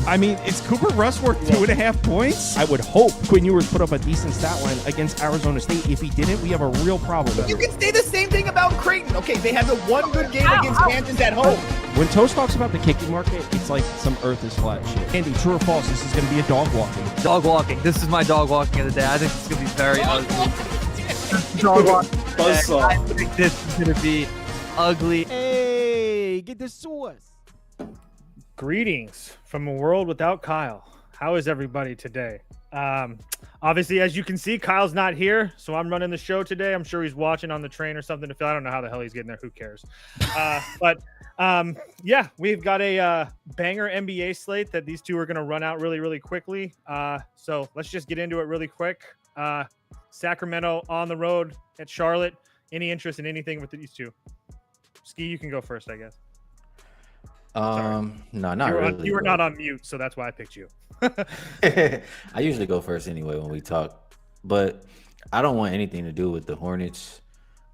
I mean, is Cooper Rush worth 2.5 points? I would hope Quinn Ewers put up a decent stat line against Arizona State. If he didn't, we have a real problem. You can say the same thing about Creighton. Okay, they had the one good game against Kansas at home. When Toast talks about the kicking market, it's like some earth is flat shit. Andy, true or false, this is going to be a dog walking. Dog walking. This is my dog walking of the day. I think it's going to be very ugly. Dog walking. I think this is going to be ugly. Hey, get the sauce. Greetings from a world without Kyle. How is everybody today? Obviously, as you can see, Kyle's not here, so I'm running the show today. I'm sure he's watching on the train or something. I don't know how the hell he's getting there. Who cares? Yeah, we've got a banger NBA slate that these two are going to run out really, really quickly. So let's just get into it really quick. Sacramento on the road at Charlotte. Any interest in anything with these two? Ski, you can go first, I guess. No, not really. You were not on mute, so that's why I picked you. I usually go first anyway when we talk, but I don't want anything to do with the Hornets.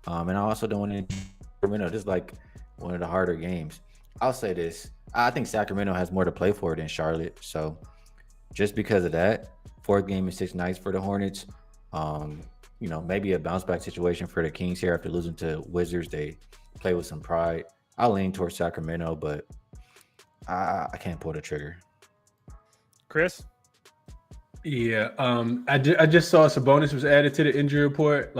And I also don't want any Sacramento. This is like one of the harder games. I'll say this. I think Sacramento has more to play for than Charlotte. So just because of that, fourth game in 6 nights for the Hornets. Maybe a bounce back situation for the Kings here after losing to Wizards. They play with some pride. I'll lean towards Sacramento, but I can't pull the trigger. Chris? Yeah, I just saw Sabonis was added to the injury report.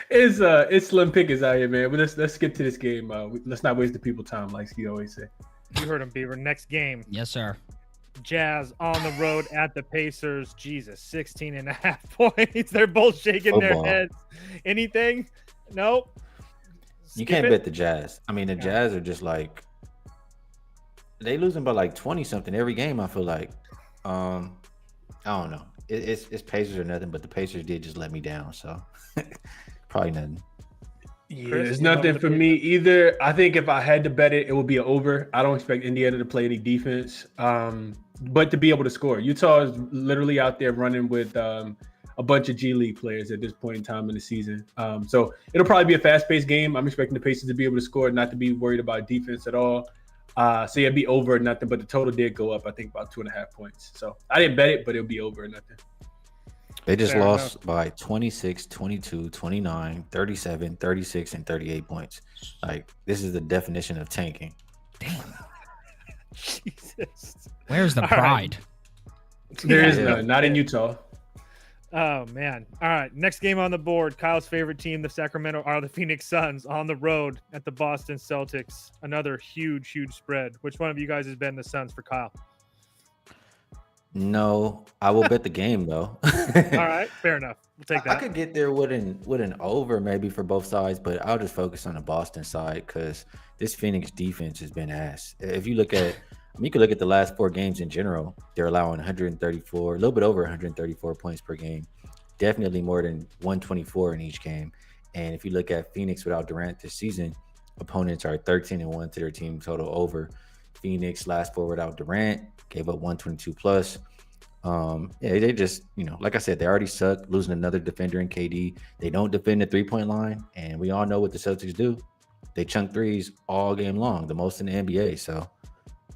It's slim pickings out here, man. But let's skip to this game. Let's not waste the people time, like he always say. You heard him, Beaver. Next game. Yes, sir. Jazz on the road at the Pacers. Jesus, 16.5 points. They're both shaking their heads. Anything? Nope. You can't bet the Jazz. I mean, the Jazz are just like they losing by like 20 something every game. I feel like I don't know. It's Pacers or nothing, but the Pacers did just let me down. So probably nothing. Yeah, there's nothing for me either. I think if I had to bet it, it would be an over. I don't expect Indiana to play any defense, but to be able to score. Utah is literally out there running with a bunch of G League players at this point in time in the season. So it'll probably be a fast-paced game. I'm expecting the Pacers to be able to score, not to be worried about defense at all. So yeah, it'd be over or nothing, but the total did go up, I think, about 2.5 points. So I didn't bet it, but it'll be over or nothing. They just lost by 26, 22, 29, 37, 36, and 38 points. Like, this is the definition of tanking. Damn. Jesus. Where's the pride? There is none. Not in Utah. Oh, man. All right. Next game on the board. Kyle's favorite team, the Phoenix Suns, on the road at the Boston Celtics. Another huge, huge spread. Which one of you guys has been the Suns for Kyle? No, I will bet the game though. All right, fair enough. We'll take that. I could get there with an over maybe for both sides, but I'll just focus on the Boston side because this Phoenix defense has been ass. If you look at, you could look at the last 4 games in general. They're allowing 134, a little bit over 134 points per game. Definitely more than 124 in each game. And if you look at Phoenix without Durant this season, opponents are 13-1 to their team total over. Phoenix last 4 without Durant gave up 122 plus. They just, like I said, they already suck, losing another defender in KD. They don't defend the 3-point line, and we all know what the Celtics do. They chunk threes all game long, the most in the NBA. So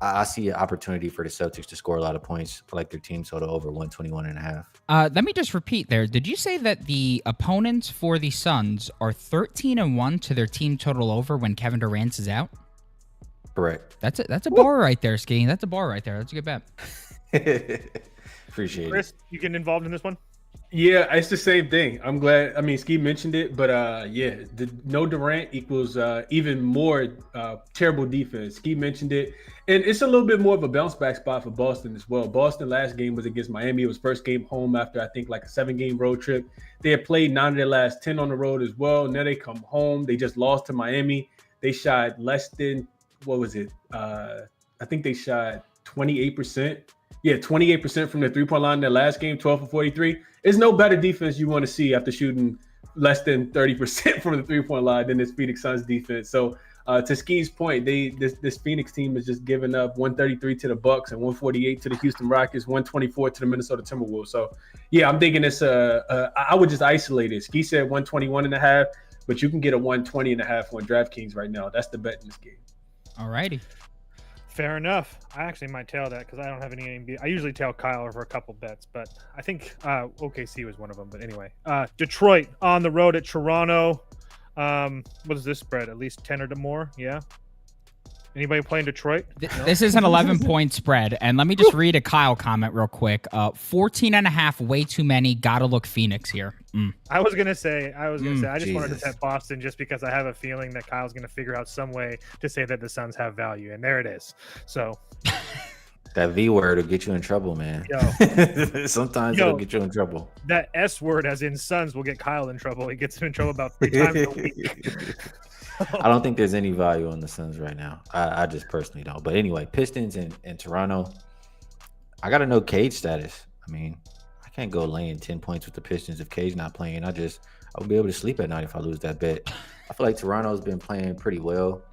I see an opportunity for the Celtics to score a lot of points. I like their team total over 121.5. Let me just repeat there. Did you say that the opponents for the Suns are 13-1 to their team total over when Kevin Durant is out? Correct. That's a bar right there, Ski. That's a bar right there. That's a good bet. Appreciate Chris, you getting involved in this one? Yeah, it's the same thing. I'm glad. I mean, Ski mentioned it, but no Durant equals even more terrible defense. Ski mentioned it, and it's a little bit more of a bounce back spot for Boston as well. Boston last game was against Miami. It was first game home after I think like a 7-game road trip. They had played 9 of their last 10 on the road as well. Now they come home. They just lost to Miami. They shot less than I think they shot 28%. Yeah, 28% from the 3-point line in their last game, 12 for 43. There's no better defense you want to see after shooting less than 30% from the 3-point line than this Phoenix Suns defense. So to Ski's point, this Phoenix team has just given up 133 to the Bucks and 148 to the Houston Rockets, 124 to the Minnesota Timberwolves. So yeah, I'm thinking it's I would just isolate it. Ski said 121.5, but you can get a 120.5 on DraftKings right now. That's the bet in this game. All righty. Fair enough. I actually might tail that because I don't have any NBA. I usually tail Kyle for a couple bets, but I think OKC was one of them. But anyway, Detroit on the road at Toronto. What is this spread? At least 10 or more? Yeah. Anybody playing Detroit? This is an 11-point spread. And let me just read a Kyle comment real quick. 14.5, way too many. Gotta look Phoenix here. I was gonna say. I just wanted to Jesus. bet Boston just because I have a feeling that Kyle's gonna figure out some way to say that the Suns have value, and there it is. So That V word will get you in trouble, man. Sometimes it'll get you in trouble. that S word, as in Suns, will get Kyle in trouble. He gets him in trouble about 3 times a week. I don't think there's any value on the Suns right now. I just personally don't. But anyway, Pistons and Toronto. I got to know Cage status. I mean, I can't go laying 10 points with the Pistons if Cage not playing. I would be able to sleep at night if I lose that bet. I feel like Toronto's been playing pretty well.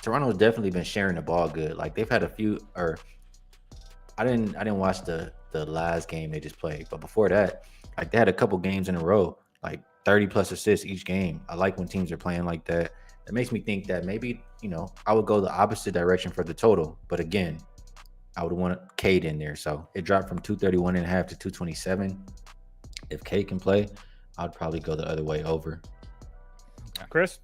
Toronto's definitely been sharing the ball good. Like they've had a few, or I didn't watch the last game they just played, but before that, like they had a couple games in a row, like 30 plus assists each game. I like when teams are playing like that. It makes me think that maybe, I would go the opposite direction for the total. But again, I would want Cade in there. So it dropped from 231.5 to 227. If Cade can play, I'd probably go the other way over. Chris?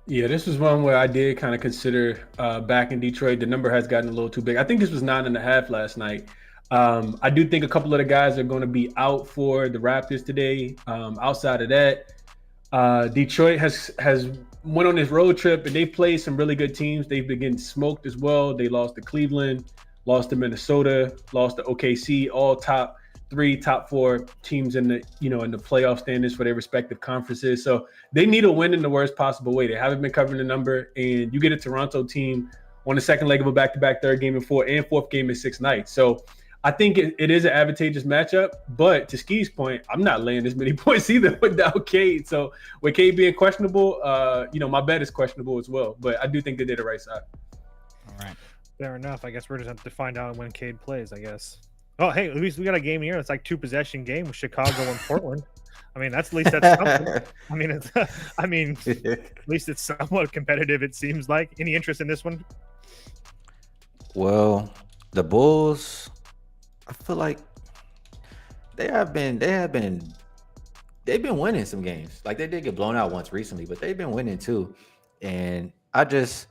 Yeah, this was one where I did kind of consider back in Detroit. The number has gotten a little too big. I think this was 9.5 last night. I do think a couple of the guys are going to be out for the Raptors today. Outside of that, Detroit has went on this road trip and they played some really good teams. They've been getting smoked as well. They lost to Cleveland, lost to Minnesota, lost to OKC, all top 3, top 4 teams in the in the playoff standings for their respective conferences. So they need a win in the worst possible way. They haven't been covering the number, and you get a Toronto team on the second leg of a back-to-back, third game in 4 and fourth game in 6 nights. So I think it is an advantageous matchup, but to Ski's point, I'm not laying this many points either without Cade. So with Cade being questionable, my bet is questionable as well. But I do think they did the right side. All right. Fair enough. I guess we're just have to find out when Cade plays, I guess. Oh, hey, at least we got a game here. It's like 2-possession game with Chicago and Portland. I mean, at least that's something. At least it's somewhat competitive, it seems like. Any interest in this one? Well, the Bulls, I feel like they've been winning some games. Like they did get blown out once recently, but they've been winning too. And I don't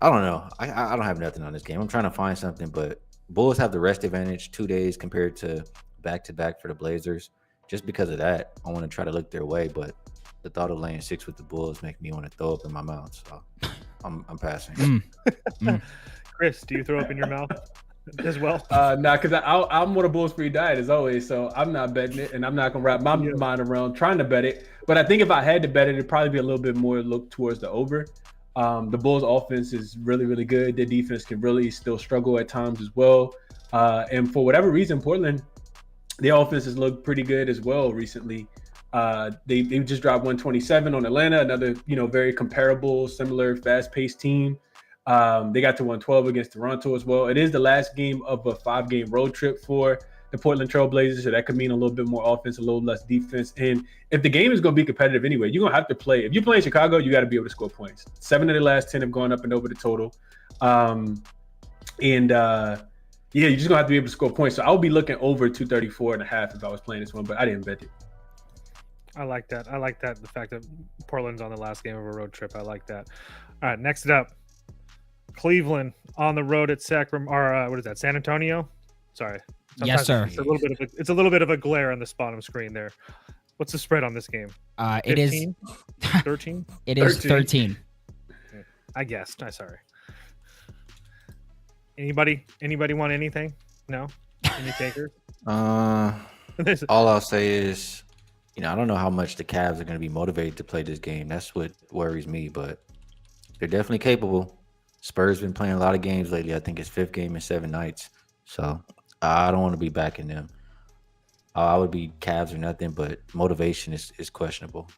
know. I don't have nothing on this game. I'm trying to find something, but Bulls have the rest advantage 2 days compared to back-to-back for the Blazers. Just because of that, I want to try to look their way, but the thought of laying 6 with the Bulls make me want to throw up in my mouth. So I'm passing. Chris, do you throw up in your mouth as well? Because I'm on a Bulls free diet as always, so I'm not betting it, and I'm not gonna wrap my mind around trying to bet it. But I think if I had to bet it, it'd probably be a little bit more look towards the over. The Bulls' offense is really, really good. Their defense can really still struggle at times as well. And for whatever reason, Portland, their offense has looked pretty good as well recently. They just dropped 127 on Atlanta, another very comparable, similar, fast-paced team. They got to 112 against Toronto as well. It is the last game of a 5-game road trip for the Portland Trail Blazers, so that could mean a little bit more offense, a little less defense. And if the game is going to be competitive anyway, you're going to have to play. If you're playing Chicago, you got to be able to score points. 7 of the last 10 have gone up and over the total. You're just going to have to be able to score points. So I would be looking over 234.5 if I was playing this one, but I didn't bet it. I like that. The fact that Portland's on the last game of a road trip. I like that. All right, next up, Cleveland on the road at San Antonio? Sorry. Yes, sir. It's a little bit of a glare on this bottom screen there. What's the spread on this game? It is 13. It is 13. I guessed. I'm sorry. Anybody want anything? No? Any takers? All I'll say is, I don't know how much the Cavs are going to be motivated to play this game. That's what worries me, but they're definitely capable. Spurs been playing a lot of games lately. I think it's 5th game in 7 nights. So I don't want to be backing them. I would be Cavs or nothing, but motivation is questionable.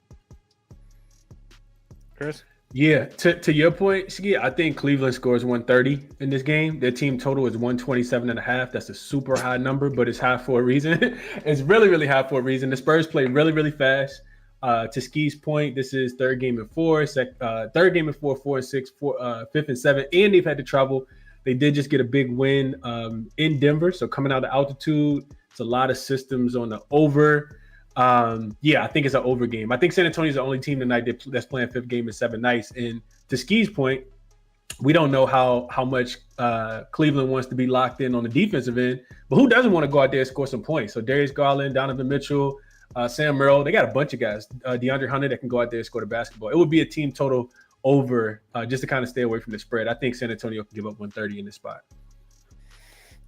Chris? Yeah, to your point, Ski, I think Cleveland scores 130 in this game. Their team total is 127.5. That's a super high number, but it's high for a reason. It's really, really high for a reason. The Spurs play really, really fast. To Ski's point, this is third game in 4, 4 and 6, fifth and 7, and they've had to travel. They did just get a big win in Denver, so coming out of altitude, it's a lot of systems on the over. I think it's an over game. I think San Antonio's the only team tonight that's playing fifth game in 7 nights. And to Ski's point, we don't know how much Cleveland wants to be locked in on the defensive end, but who doesn't want to go out there and score some points? So Darius Garland, Donovan Mitchell, Sam Merrill, they got a bunch of guys. DeAndre Hunter that can go out there and score the basketball. It would be a team total over just to kind of stay away from the spread. I think San Antonio can give up 130 in this spot.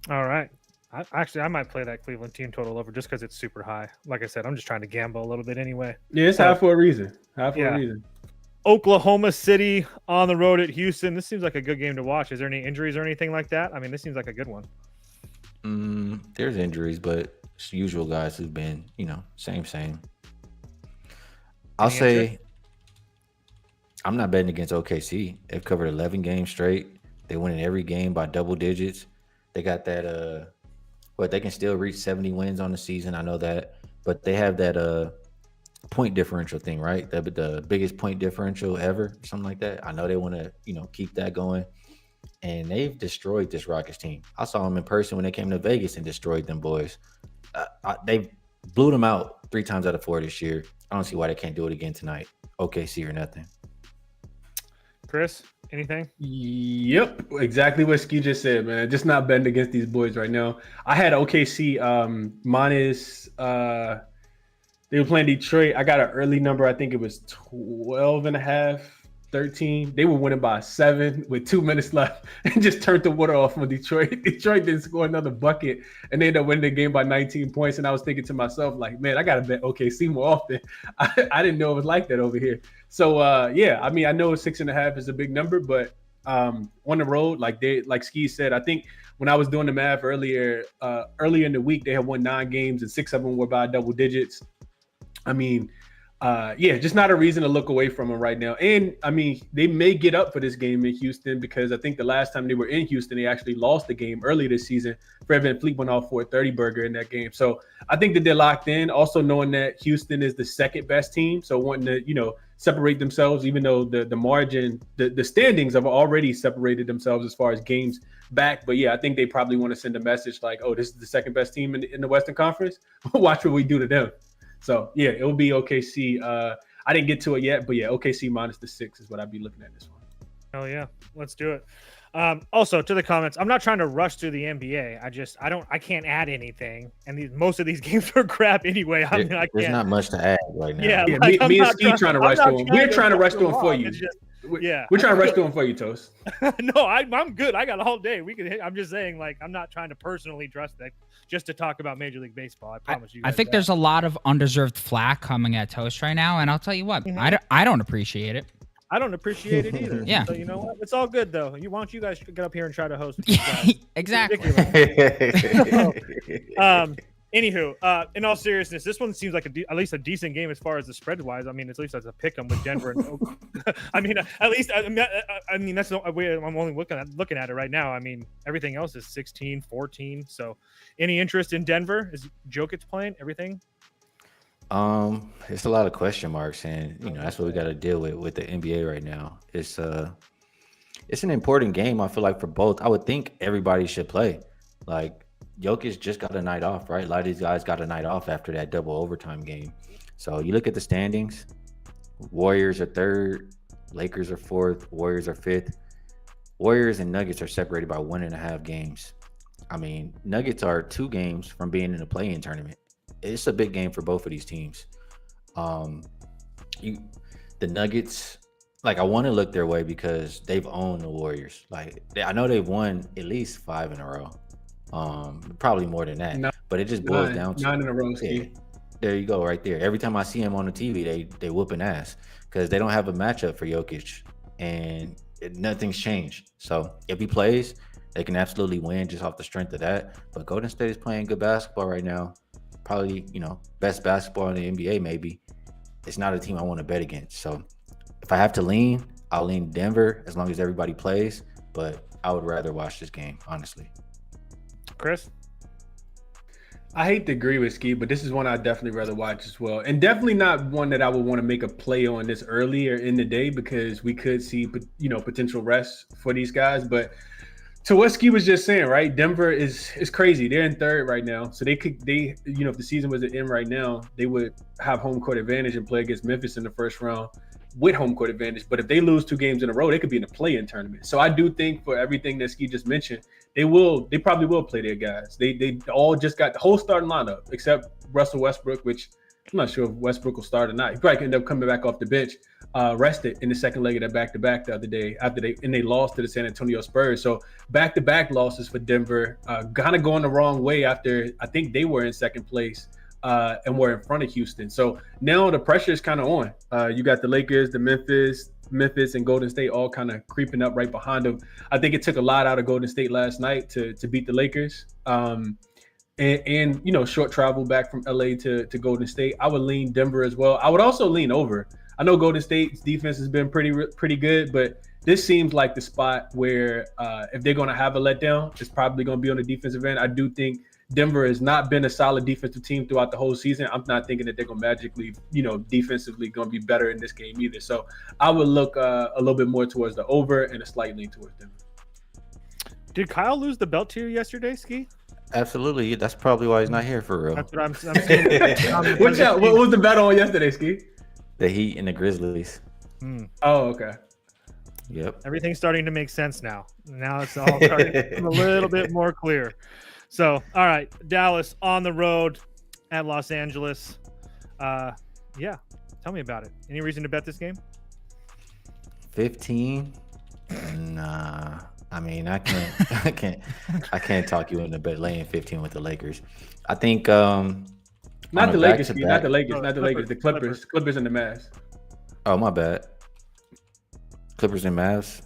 All right. I might play that Cleveland team total over just because it's super high. Like I said, I'm just trying to gamble a little bit anyway. Yeah, it's high for a reason. A reason. Oklahoma City on the road at Houston. This seems like a good game to watch. Is there any injuries or anything like that? I mean, this seems like a good one. There's injuries, but it's usual guys who've been, same. I'll say I'm not betting against OKC. They've covered 11 games straight. They win in every game by double digits. They got that but they can still reach 70 wins on the season. I know that, but they have that point differential thing, right? The biggest point differential ever, something like that. I know they want to, keep that going. And they've destroyed this Rockets team. I saw them in person when they came to Vegas and destroyed them boys. They blew them out 3 times out of 4 this year. I don't see why they can't do it again tonight. OKC or nothing. Chris, anything? Yep, exactly what Ski just said, man. Just not betting against these boys right now. I had OKC minus. They were playing Detroit. I got an early number. I think it was 12.5, 13. They were winning by 7 with 2 minutes left and just turned the water off on Detroit. Detroit didn't score another bucket and they ended up winning the game by 19 points. And I was thinking to myself, like, man, I got to bet OKC more often. I didn't know it was like that over here. So, I mean, I know 6.5 is a big number, but on the road, like Ski said, I think when I was doing the math earlier in the week, they had won 9 games and 6 of them were by double digits. I mean, just not a reason to look away from them right now. And I mean, they may get up for this game in Houston because I think the last time they were in Houston, they actually lost the game early this season. Fred VanVleet went off for a 30-burger in that game. So I think that they're locked in. Also knowing that Houston is the second best team, so wanting to separate themselves, even though the margin, the standings have already separated themselves as far as games back. But yeah, I think they probably want to send a message like, oh, this is the second best team in the Western Conference. Watch what we do to them. So, yeah, it will be OKC. I didn't get to it yet, but yeah, OKC minus the 6 is what I'd be looking at this one. Oh, yeah. Let's do it. Also, to the comments, I'm not trying to rush through the NBA. I can't add anything. And most of these games are crap anyway. I mean, I can't. There's not much to add right now. Yeah, me and Steve trying to rush through them. We're trying to rush through them for you. We're trying to rush through them for you, Toast. No, I'm good. I got all day. I'm just saying, I'm not trying to personally trust that just to talk about Major League Baseball. I promise you. I think there's a lot of undeserved flack coming at Toast right now, and I'll tell you what, I don't appreciate it. I don't appreciate it either. Yeah. So you know what? It's all good though. Why don't you guys get up here and try to host? Exactly. Anywho, in all seriousness, this one seems like at least a decent game as far as the spread wise. I mean, at least as a pick 'em with Denver and I mean, at least I mean that's the way I'm only looking at it right now. I mean, everything else is 16, 14. So, any interest in Denver? Is Jokic playing everything? It's a lot of question marks, and that's what we got to deal with the NBA right now. It's an important game. I feel like for both. I would think everybody should play. Like Jokic just got a night off, right? A lot of these guys got a night off after that double overtime game. So you look at the standings. Warriors are 3rd, Lakers are 4th, Warriors are 5th. Warriors and Nuggets are separated by 1.5 games. I mean, Nuggets are 2 games from being in the play-in tournament. It's a big game for both of these teams. The Nuggets, I want to look their way because they've owned the Warriors. I know they've won at least 5 in a row. Probably more than that. But it just boils down to 9 in a row. Yeah, there you go, right there. Every time I see him on the TV, they whooping ass because they don't have a matchup for Jokic, and nothing's changed. So if he plays, they can absolutely win just off the strength of that. But Golden State is playing good basketball right now. Probably, best basketball in the NBA, maybe. It's not a team I want to bet against. So if I have to lean, I'll lean Denver as long as everybody plays. But I would rather watch this game, honestly. Chris? I hate to agree with Ski, but this is one I'd definitely rather watch as well. And definitely not one that I would want to make a play on this earlier in the day because we could see, potential rest for these guys. But to what Ski was just saying, right? Denver is crazy. They're in third right now. So if the season was to end right now, they would have home court advantage and play against Memphis in the first round with home court advantage. But if they lose 2 games in a row, they could be in a play-in tournament. So I do think for everything that Ski just mentioned, they probably will play their guys. They all just got the whole starting lineup except Russell Westbrook, which I'm not sure if Westbrook will start or not. He probably could end up coming back off the bench, rested in the second leg of that back-to-back the other day they lost to the San Antonio Spurs. So back-to-back losses for Denver, kind of going the wrong way after I think they were in second place and were in front of Houston. So now the pressure is kind of on. You got the Lakers, the Memphis and Golden State all kind of creeping up right behind them. I think it took a lot out of Golden State last night to beat the Lakers. And short travel back from LA to Golden State. I would lean Denver as well. I would also lean over. I know Golden State's defense has been pretty good, but this seems like the spot where if they're going to have a letdown, it's probably going to be on the defensive end. I do think Denver has not been a solid defensive team throughout the whole season. I'm not thinking that they're going to magically, defensively going to be better in this game either. So I would look a little bit more towards the over and a slight lean towards Denver. Did Kyle lose the belt to you yesterday, Ski? Absolutely. That's probably why he's not here for real. That's what I'm saying. What was the bet on yesterday, Ski? The Heat and the Grizzlies. Oh, okay. Yep. Everything's starting to make sense now. Now it's all starting to become a little bit more clear. So, all right, Dallas on the road at Los Angeles. Tell me about it. Any reason to bet this game? 15? Nah. I mean, I can't talk you into bet laying 15 with the Lakers. I think not the Lakers, the Clippers and the Mavs. Oh, my bad. Clippers and Mavs.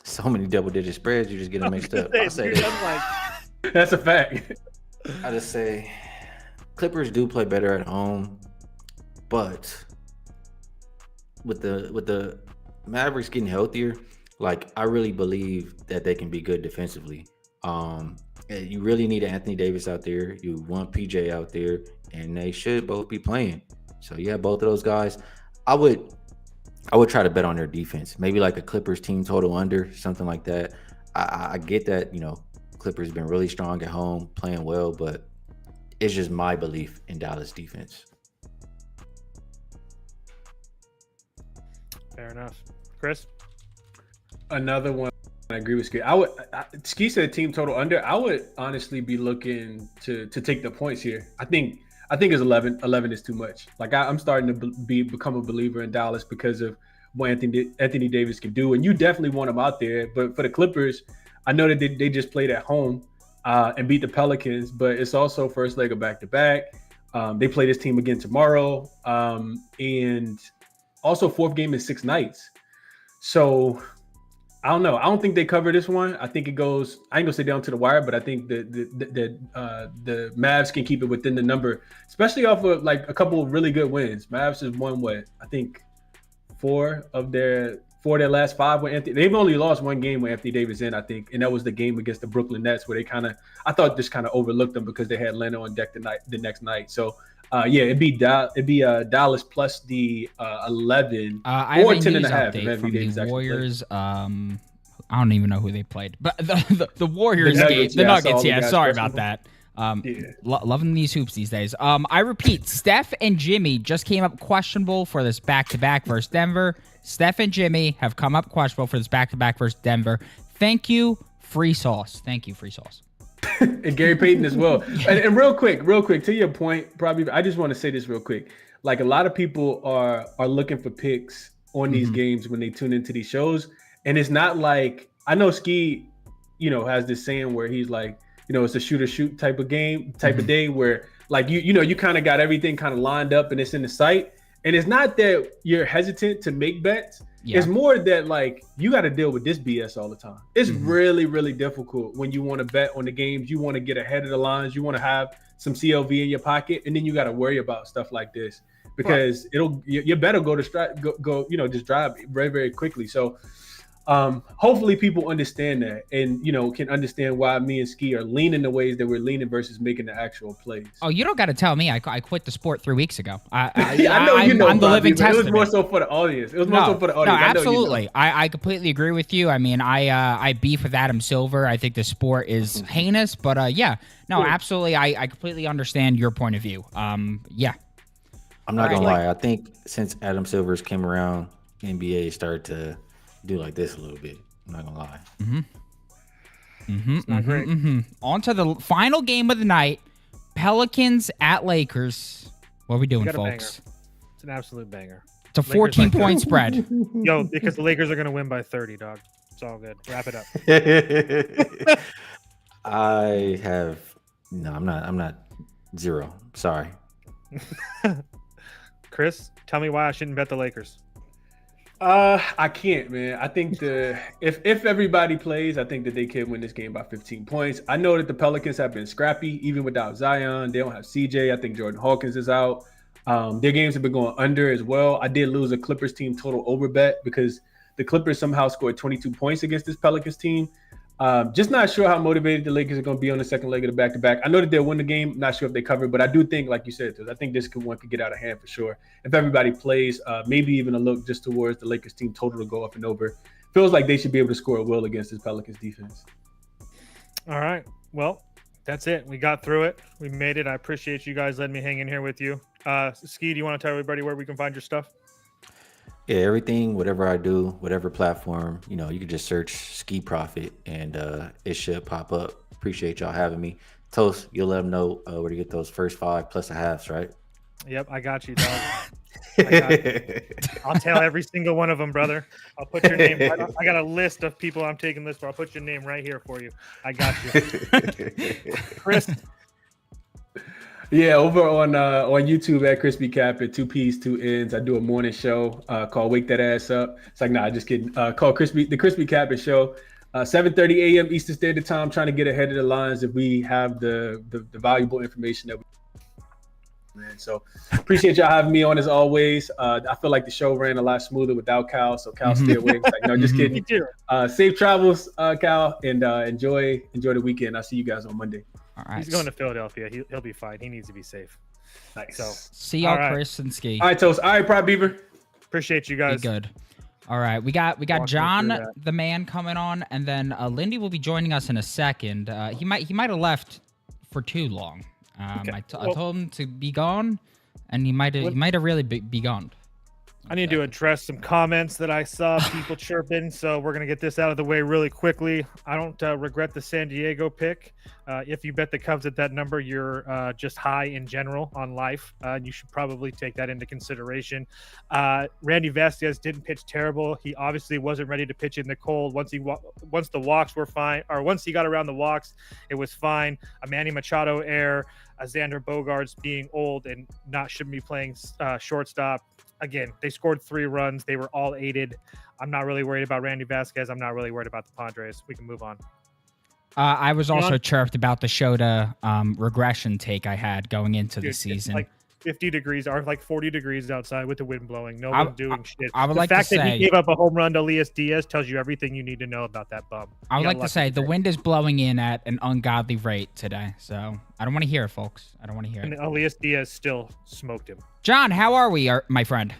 So many double-digit spreads, you just get them mixed up. That's a fact. I just say Clippers do play better at home, but with the Mavericks getting healthier, like I really believe that they can be good defensively. You really need Anthony Davis out there. You want PJ out there, and they should both be playing. So yeah, both of those guys. I would try to bet on their defense. Maybe like a Clippers team total under, something like that. I get that, Clippers been really strong at home, playing well, but it's just my belief in Dallas defense. Fair enough. Chris? Another one. I agree with Ski. Ski said team total under. I would honestly be looking to take the points here. I think it's 11. 11 is too much. Like I'm starting to become a believer in Dallas because of what Anthony Davis can do, and you definitely want him out there. But for the Clippers, I know that they just played at home and beat the Pelicans, but it's also first leg of back-to-back. They play this team again tomorrow, and also fourth game in 6 nights. So I don't know. I don't think they cover this one. I think it goes. I ain't gonna say down to the wire, but I think the Mavs can keep it within the number, especially off of like a couple of really good wins. Mavs has won I think 4 of their last 5 with Anthony. They've only lost 1 game with Anthony Davis in, I think, and that was the game against the Brooklyn Nets where they I thought just kind of overlooked them because they had Leonard on deck the next night. So it'd be Dallas plus the 11 or 10 and a half. From the Warriors. I don't even know who they played, but the Warriors game, the Nuggets. Yeah, sorry about that. Loving these hoops these days. I repeat, Steph and Jimmy just came up questionable for this back-to-back versus Denver. Steph and Jimmy have come up questionable for this back-to-back versus Denver. Thank you, free sauce. Thank you, free sauce. And Gary Payton as well. And real quick, to your point, I just want to say this real quick. Like a lot of people are looking for picks on these games when they tune into these shows. And it's not like, I know Ski, has this saying where he's like, it's a shoot type of game, type of day where like, you kind of got everything kind of lined up and it's in the sight. And it's not that you're hesitant to make bets. Yeah. It's more that like you got to deal with this BS all the time. It's really, really difficult when you want to bet on the games. You want to get ahead of the lines. You want to have some CLV in your pocket, and then you got to worry about stuff like this because your bet will go, just drive very, very quickly. So Hopefully people understand that and, can understand why me and Ski are leaning the ways that we're leaning versus making the actual plays. Oh, you don't got to tell me. I quit the sport 3 weeks ago. I know you know. I'm the living testament. It was more so for the audience. No, absolutely. I completely agree with you. I mean, I beef with Adam Silver. I think the sport is heinous, but absolutely. I completely understand your point of view. Yeah. I'm not gonna lie. I think since Adam Silver's came around, NBA started to do like this a little bit. I'm not gonna lie. On to the final game of the night. Pelicans at Lakers. What are we doing, folks? It's an absolute banger. It's a 14-point spread. Yo, because the Lakers are gonna win by 30, dog. It's all good. Wrap it up. I'm not 0. Sorry. Chris, tell me why I shouldn't bet the Lakers. I can't, man. I think if everybody plays, I think that they can win this game by 15 points. I know that the Pelicans have been scrappy, even without Zion. They don't have CJ. I think Jordan Hawkins is out. Their games have been going under as well. I did lose a Clippers team total over bet because the Clippers somehow scored 22 points against this Pelicans team. Just not sure how motivated the Lakers are going to be on the second leg of the back-to-back. I know that they'll win the game. Not sure if they cover, but I do think, like you said, I think this one could get out of hand for sure. If everybody plays, maybe even a look just towards the Lakers team total to go up and over. Feels like they should be able to score a will against this Pelicans defense. All right. Well, that's it. We got through it. We made it. I appreciate you guys letting me hang in here with you. Ski, do you want to tell everybody where we can find your stuff? Yeah, everything, whatever I do, whatever platform, you can just search Ski Profit and it should pop up. Appreciate y'all having me. Toast, you'll let them know where to get those first 5 plus a halves, right? Yep, I got you, dog. I'll tell every single one of them, brother. I'll put your name. I got a list of people I'm taking this for. I'll put your name right here for you. I got you. Chris. Yeah, over on YouTube at Crispy Cap at 2 P's 2 N's. I do a morning show called Wake That Ass Up. It's like, nah, just kidding. Called the Crispy Cap show. 7:30 a.m. Eastern Standard Time. Trying to get ahead of the lines if we have the valuable information that we. Man, so appreciate y'all having me on as always. I feel like the show ran a lot smoother without Kyle, so Kyle stay away. Like, no, just kidding. Me too. Safe travels, Kyle, and enjoy the weekend. I'll see you guys on Monday. All right. He's going to Philadelphia. He'll be fine. He needs to be safe. Nice. So see y'all, right. Chris and Ski. All right, Toast. All right, Prop Beaver. Appreciate you guys. Be good. All right, we got John the man coming on, and then Lindy will be joining us in a second. He might have left for too long. Okay. I told him to be gone, and he might have really be gone. I need to address some comments that I saw people chirping, so we're going to get this out of the way really quickly. I don't regret the San Diego pick. If you bet the Cubs at that number, you're just high in general on life. You should probably take that into consideration. Randy Vasquez didn't pitch terrible. He obviously wasn't ready to pitch in the cold. Once the walks were fine, or once he got around the walks, it was fine. A Manny Machado error, Xander Bogaerts being old and shouldn't be playing shortstop. Again, they scored 3 runs. They were all aided. I'm not really worried about Randy Vasquez. I'm not really worried about the Padres. We can move on. I was also chirped about the Shota regression take I had going into the season. Like 50 degrees or like 40 degrees outside with the wind blowing. No one doing shit. The fact that he gave up a home run to Elias Diaz tells you everything you need to know about that bum. I would like to say the wind is blowing in at an ungodly rate today. So I don't want to hear it, folks. I don't want to hear it. And Elias Diaz still smoked him. John, how are we, my friend?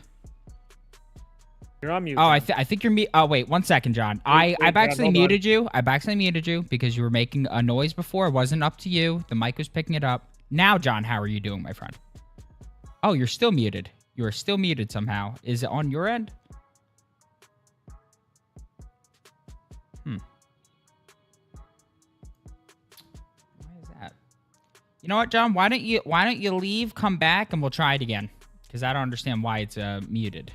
You're on mute. Oh, I think you're me. Oh, wait, 1 second, John. I've actually muted you. I've actually muted you because you were making a noise before. It wasn't up to you. The mic was picking it up. Now, John, how are you doing, my friend? Oh, you're still muted. You are still muted somehow. Is it on your end? Why is that? You know what, John? Why don't you leave, come back, and we'll try it again? Because I don't understand why it's muted.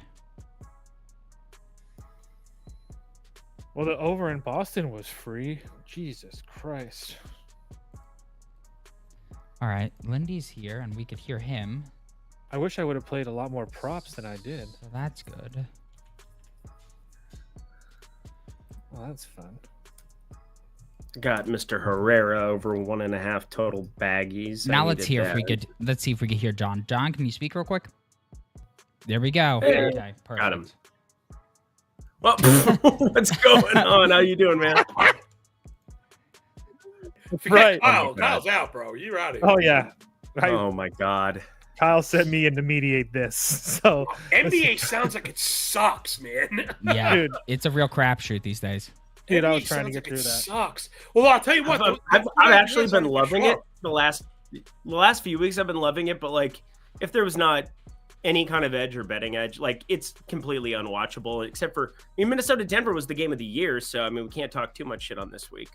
Well, the over in Boston was free. Jesus Christ. All right, Lindy's here, and we could hear him. I wish I would have played a lot more props than I did. So that's good. Well, that's fun. Got Mr. Herrera over 1.5 total baggies. Now let's see if we could hear John. John, can you speak real quick? There we go. Hey. Okay, perfect. Got him. Well, what's going on? How you doing, man? Right. Kyle's out, bro. You're out of here. Oh yeah. Oh my God. Kyle sent me in to mediate this. So NBA sounds like it sucks, man. Yeah, Dude. it's a real crapshoot these days. Dude, I was NBA trying to sounds get like through it that. Sucks. Well, I'll tell you what. I've actually been loving it the last few weeks. I've been loving it, but like, if there was not any kind of edge or betting edge, like it's completely unwatchable. Except for, Minnesota Denver was the game of the year, so I mean, we can't talk too much shit on this week.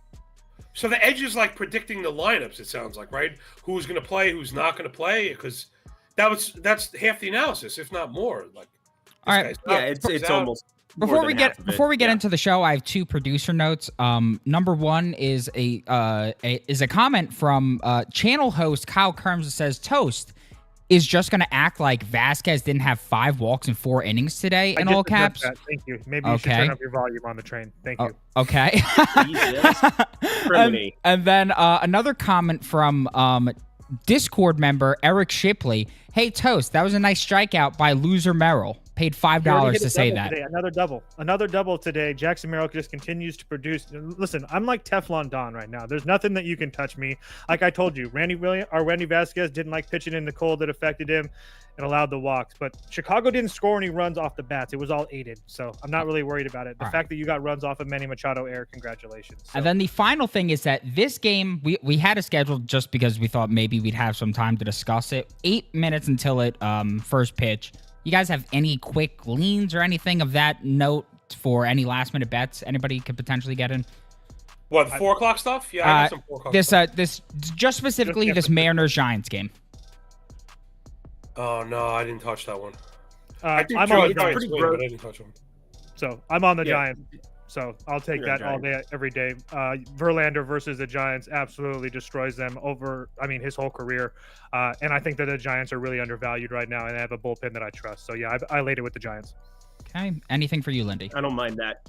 So the edge is like predicting the lineups. It sounds like, right? Who's going to play? Who's not going to play? Because that's half the analysis, if not more. Like, All right. Yeah, it's almost. Before we get into the show, I have 2 producer notes. Number 1 is a comment from channel host Kyle Kirms that says Toast is just going to act like Vasquez didn't have 5 walks in 4 innings today in all caps. Thank you. Maybe you should turn up your volume on the train. Thank you. Okay. and then another comment from Discord member Eric Shipley. Hey Toast, that was a nice strikeout by loser Merrill. Paid $5 to say that. Today. Another double today. Jackson Merrill just continues to produce. Listen, I'm like Teflon Don right now. There's nothing that you can touch me. Like I told you, Randy Vasquez didn't like pitching in the cold that affected him and allowed the walks. But Chicago didn't score any runs off the bats. It was all aided. So I'm not really worried about it. The fact that you got runs off of Manny Machado error, congratulations. So. And then the final thing is that this game, we had a schedule just because we thought maybe we'd have some time to discuss it. 8 minutes until it first pitch. You guys have any quick leans or anything of that note for any last minute bets anybody could potentially get in? What, the 4 o'clock stuff? Yeah, I got some 4 o'clock stuff. This just specifically this Mariners Giants game. Oh no, I didn't touch that one. I'm on the Giants, but I didn't touch them. So I'm on the Giants. So I'll take that all day, every day. Verlander versus the Giants absolutely destroys them over, his whole career. And I think that the Giants are really undervalued right now, and they have a bullpen that I trust. So, yeah, I laid it with the Giants. Okay. Anything for you, Lindy? I don't mind that.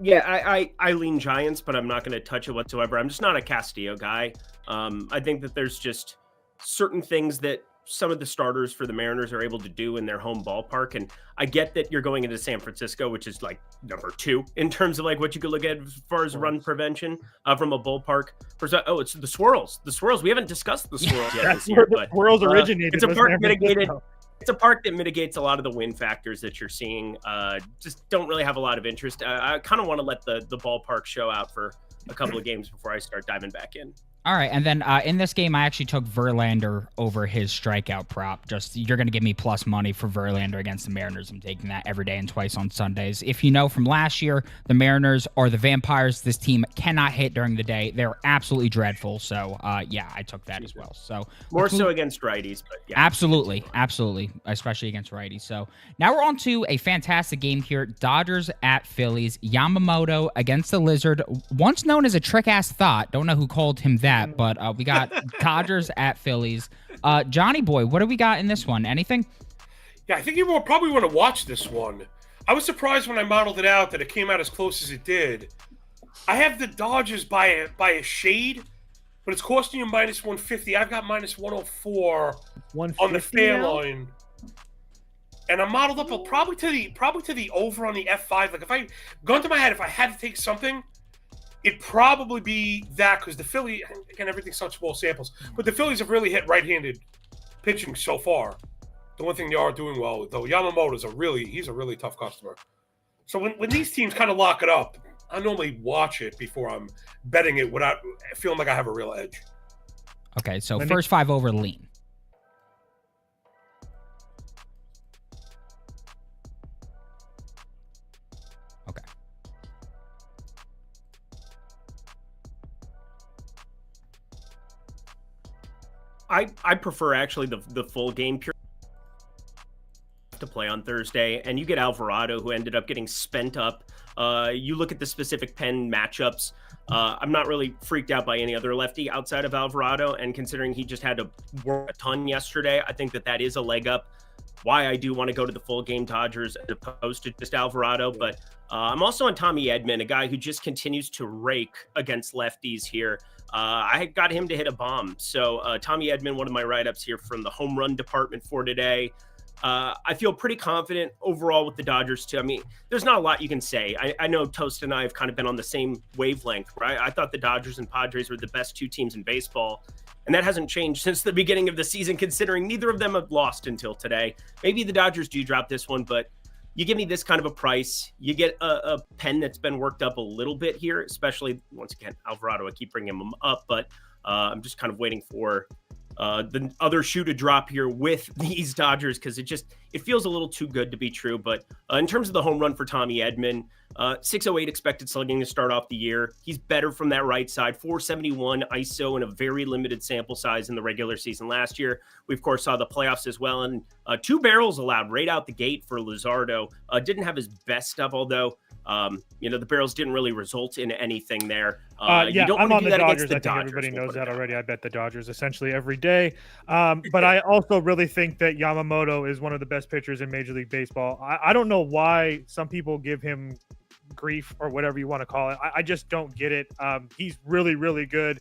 Yeah, I lean Giants, but I'm not going to touch it whatsoever. I'm just not a Castillo guy. I think that there's just certain things that some of the starters for the Mariners are able to do in their home ballpark. And I get that you're going into San Francisco, which is like number 2 in terms of like what you could look at as far as run prevention from a ballpark. Oh, it's the Swirls. The Swirls. We haven't discussed the Swirls yet this year, but Swirls originated. It's a park mitigated. It's a park that mitigates a lot of the win factors that you're seeing. Just don't really have a lot of interest. I kind of want to let the ballpark show out for a couple of games before I start diving back in. All right, and then in this game, I actually took Verlander over his strikeout prop. Just you're going to give me plus money for Verlander against the Mariners. I'm taking that every day and twice on Sundays. If you know from last year, the Mariners are the vampires. This team cannot hit during the day. They're absolutely dreadful. So, yeah, I took that as well. So more so against righties, but yeah. Absolutely, especially against righties. So now we're on to a fantastic game here. Dodgers at Phillies. Yamamoto against the Lizard, once known as a trick-ass thought. Don't know who called him that. But we got Dodgers at Phillies. Johnny boy, what do we got in this one? Anything? Yeah, I think you will probably want to watch this one. I was surprised when I modeled it out that it came out as close as it did. I have the Dodgers by a shade, but it's costing you minus 150. I've got minus 104 on the fair line. And I modeled up probably to the over on the F5. Like if I gone to my head, if I had to take something, it'd probably be that because the Philly, again, everything's such small samples, but the Phillies have really hit right-handed pitching so far. The one thing they are doing well, though, Yamamoto's he's a really tough customer. So when these teams kind of lock it up, I normally watch it before I'm betting it without feeling like I have a real edge. Okay, so first 5 over lean. I prefer actually the full game period to play on Thursday, and you get Alvarado, who ended up getting spent up. You look at the specific pen matchups. I'm not really freaked out by any other lefty outside of Alvarado, and considering he just had to work a ton yesterday, I think that is a leg up. Why I do want to go to the full game Dodgers as opposed to just Alvarado, but I'm also on Tommy Edman, a guy who just continues to rake against lefties here. I got him to hit a bomb. So Tommy Edman, one of my write-ups here from the home run department for today. I feel pretty confident overall with the Dodgers too. I mean, there's not a lot you can say. I know Toast and I have kind of been on the same wavelength, right? I thought the Dodgers and Padres were the best two teams in baseball, and that hasn't changed since the beginning of the season, considering neither of them have lost until today. Maybe the Dodgers do drop this one, but you give me this kind of a price, you get a pen that's been worked up a little bit here, especially, once again, Alvarado. I keep bringing him up, but I'm just kind of waiting for the other shoe to drop here with these Dodgers, because it feels a little too good to be true. But in terms of the home run for Tommy Edman, 608 expected slugging to start off the year. He's better from that right side. 471 ISO in a very limited sample size in the regular season last year. We, of course, saw the playoffs as well. And 2 barrels allowed right out the gate for Luzardo. Didn't have his best stuff, although the barrels didn't really result in anything there. Yeah, you don't I'm want on to do the that Dodgers. against the I think Dodgers. everybody We'll knows put it that way. already. I bet the Dodgers essentially every day. But I also really think that Yamamoto is one of the best pitchers in Major League Baseball. I don't know why some people give him grief or whatever you want to call it. I just don't get it. He's really, really good.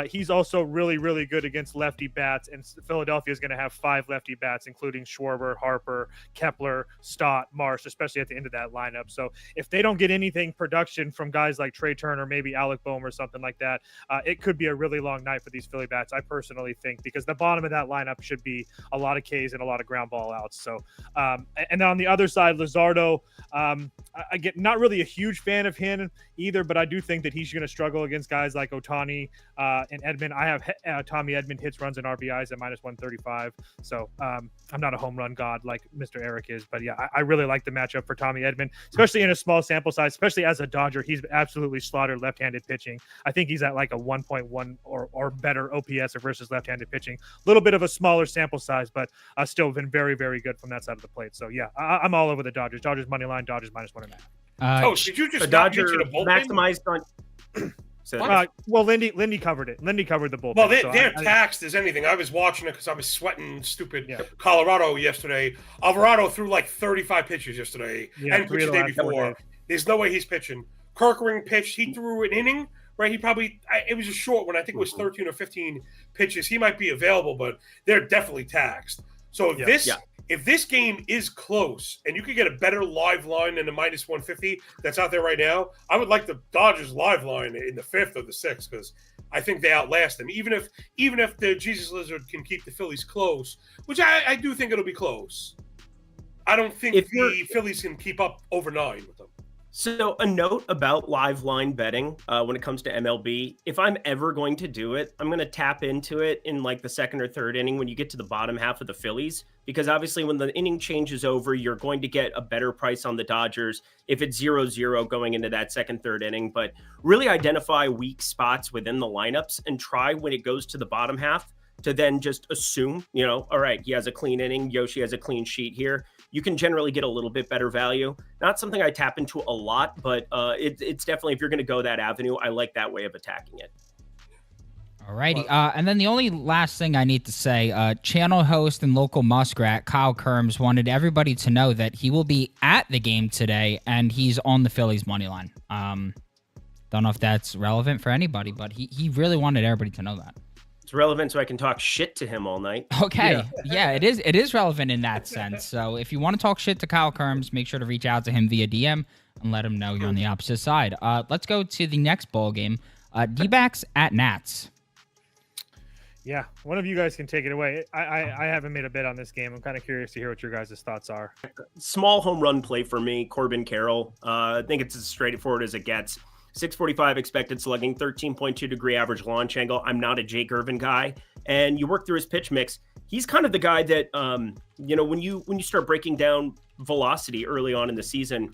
He's also really, really good against lefty bats, and Philadelphia is going to have 5 lefty bats, including Schwarber, Harper, Kepler, Stott, Marsh, especially at the end of that lineup. So if they don't get anything production from guys like Trey Turner, maybe Alec Boehm or something like that, it could be a really long night for these Philly bats, I personally think, because the bottom of that lineup should be a lot of Ks and a lot of ground ball outs. So, and then on the other side, Luzardo, I get not really a huge fan of him either, but I do think that he's going to struggle against guys like Ohtani and Edman. I have Tommy Edman hits, runs, and RBIs at -135. So I'm not a home run god like Mr. Eric is, but yeah, I really like the matchup for Tommy Edman, especially in a small sample size, especially as a Dodger. He's absolutely slaughtered left-handed pitching. I think he's at like a 1.1 or better OPS versus left-handed pitching. A little bit of a smaller sample size, but still been very, very good from that side of the plate. So yeah, I'm all over the Dodgers. Dodgers money line, Dodgers -1.5. Did you just The not Dodger mention a bullpen? maximized on. Well, Lindy covered it. Lindy covered the bullpen. Well, so they're taxed as anything. I was watching it because I was sweating Colorado yesterday. Alvarado threw like 35 pitches yesterday and pitched the day before. There's no way he's pitching. Kirkering pitched. He threw an inning, right? It was a short one. I think it was 13 or 15 pitches. He might be available, but they're definitely taxed. So if this game is close and you could get a better live line than the -150 that's out there right now, I would like the Dodgers live line in the 5th or the 6th, because I think they outlast them. Even if the Jesus Lizard can keep the Phillies close, which I do think it'll be close. I don't think the Phillies can keep up over 9 with them. So a note about live line betting when it comes to MLB, if I'm ever going to do it, I'm going to tap into it in like the 2nd or 3rd inning when you get to the bottom half of the Phillies, because obviously when the inning changes over, you're going to get a better price on the Dodgers if it's 0-0 going into that 2nd, 3rd inning. But really identify weak spots within the lineups and try when it goes to the bottom half to then just assume, all right, he has a clean inning, Yoshi has a clean sheet here. You can generally get a little bit better value. Not something I tap into a lot, but it's definitely, if you're going to go that avenue, I like that way of attacking it. All righty. And then the only last thing I need to say, channel host and local muskrat, Kyle Kirms, wanted everybody to know that he will be at the game today, and he's on the Phillies money line. Don't know if that's relevant for anybody, but he really wanted everybody to know that. It's relevant so I can talk shit to him all night. Okay. Yeah, it is relevant in that sense. So if you want to talk shit to Kyle Kirms, make sure to reach out to him via DM and let him know you're on the opposite side. Let's go to the next ball game. D-backs at Nats. Yeah, one of you guys can take it away. I haven't made a bet on this game. I'm kind of curious to hear what your guys' thoughts are. Small home run play for me, Corbin Carroll. I think it's as straightforward as it gets. 645 expected slugging, 13.2 degree average launch angle. I'm not a Jake Irvin guy. And you work through his pitch mix. He's kind of the guy that, when you start breaking down velocity early on in the season,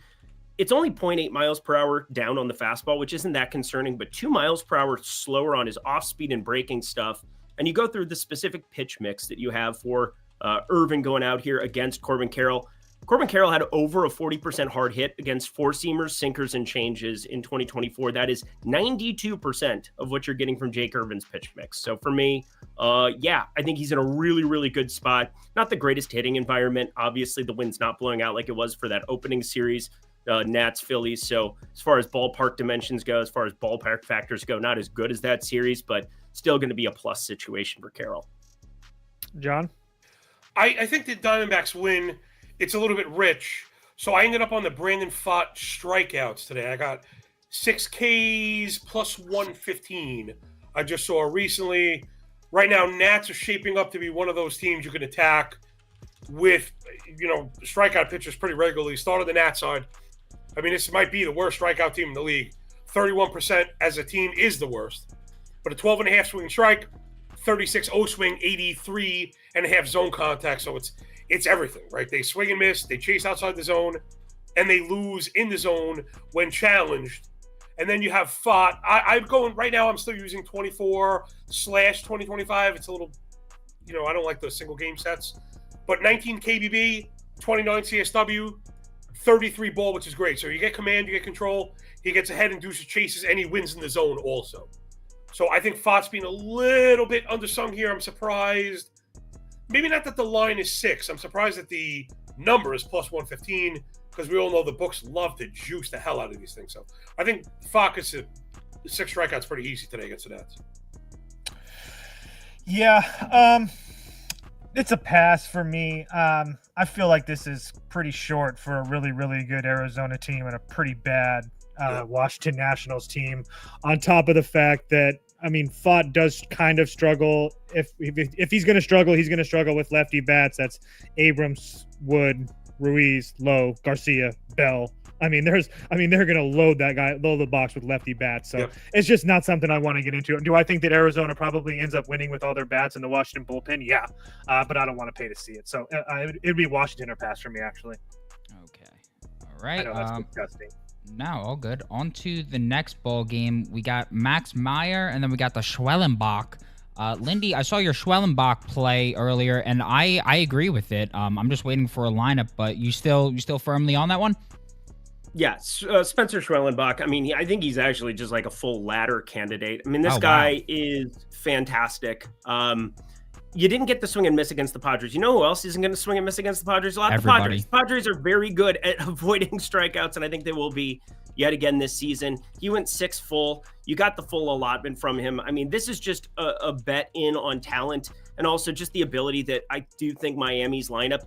it's only 0.8 miles per hour down on the fastball, which isn't that concerning, but 2 miles per hour slower on his off speed and breaking stuff. And you go through the specific pitch mix that you have for Irvin going out here against Corbin Carroll. Corbin Carroll had over a 40% hard hit against four-seamers, sinkers, and changes in 2024. That is 92% of what you're getting from Jake Irvin's pitch mix. So for me, I think he's in a really, really good spot. Not the greatest hitting environment. Obviously, the wind's not blowing out like it was for that opening series, Nats, Phillies. So as far as ballpark dimensions go, as far as ballpark factors go, not as good as that series, but still going to be a plus situation for Carroll. John? I think the Diamondbacks win. It's a little bit rich. So I ended up on the Brandon Pfaadt strikeouts today. I got 6 Ks plus 115. I just saw recently. Right now, Nats are shaping up to be one of those teams you can attack with, strikeout pitchers pretty regularly. Start on the Nats side. I mean, this might be the worst strikeout team in the league. 31% as a team is the worst. But a 12.5 swing strike, 36 O swing, 83.5 zone contact. So it's everything, right? They swing and miss, they chase outside the zone, and they lose in the zone when challenged. And then you have Pfaadt. I'm going right now. I'm still using 24/2025. It's a little, I don't like those single game sets, but 19 KBB, 29 CSW, 33 ball, which is great. So you get command, you get control. He gets ahead, induces chases, and he wins in the zone also. So I think Pfaadt's being a little bit undersung here. I'm surprised. Maybe not that the line is 6. I'm surprised that the number is plus 115. Because we all know the books love to juice the hell out of these things. So I think Pfaadt gets 6 strikeouts pretty easy today against the Nats. Yeah, it's a pass for me. I feel like this is pretty short for a really, really good Arizona team and a pretty bad Washington Nationals team. On top of the fact that, Pfaadt does kind of struggle. If he's going to struggle, he's going to struggle with lefty bats. That's Abrams, Wood, Ruiz, Lowe, Garcia, Bell. They're going to load the box with lefty bats. So It's just not something I want to get into. Do I think that Arizona probably ends up winning with all their bats in the Washington bullpen? Yeah. But I don't want to pay to see it. So it'd be Washington or pass for me, actually. Okay. All right. I know that's disgusting. No, all good. On to the next ball game. We got Max Meyer, and then we got the Schwellenbach. Lindy, I saw your Schwellenbach play earlier, and I agree with it. I'm just waiting for a lineup, but you still firmly on that one? Yeah, Spencer Schwellenbach. I think he's actually just like a full ladder candidate. This guy is fantastic. You didn't get the swing and miss against the Padres. You know who else isn't going to swing and miss against the Padres? The Padres. The Padres are very good at avoiding strikeouts, and I think they will be yet again this season. He went 6 full. You got the full allotment from him. This is just a bet in on talent and also just the ability that I do think Miami's lineup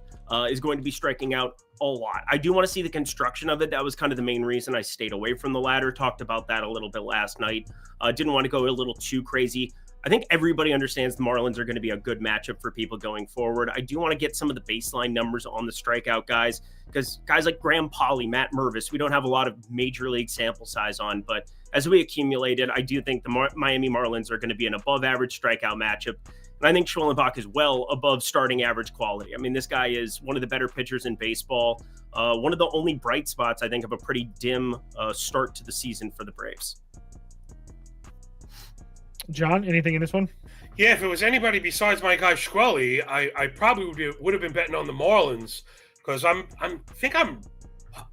is going to be striking out a lot. I do want to see the construction of it. That was kind of the main reason I stayed away from the ladder. Talked about that a little bit last night. Didn't want to go a little too crazy. I think everybody understands the Marlins are going to be a good matchup for people going forward. I do want to get some of the baseline numbers on the strikeout guys, because guys like Graham Pauley, Matt Mervis, we don't have a lot of major league sample size on, but as we accumulated, I do think the Miami Marlins are going to be an above average strikeout matchup. And I think Schwellenbach is well above starting average quality. This guy is one of the better pitchers in baseball. One of the only bright spots, I think, of a pretty dim start to the season for the Braves. John, anything in this one? Yeah, if it was anybody besides my guy Schwelly, I probably would have been betting on the Marlins, because I think I'm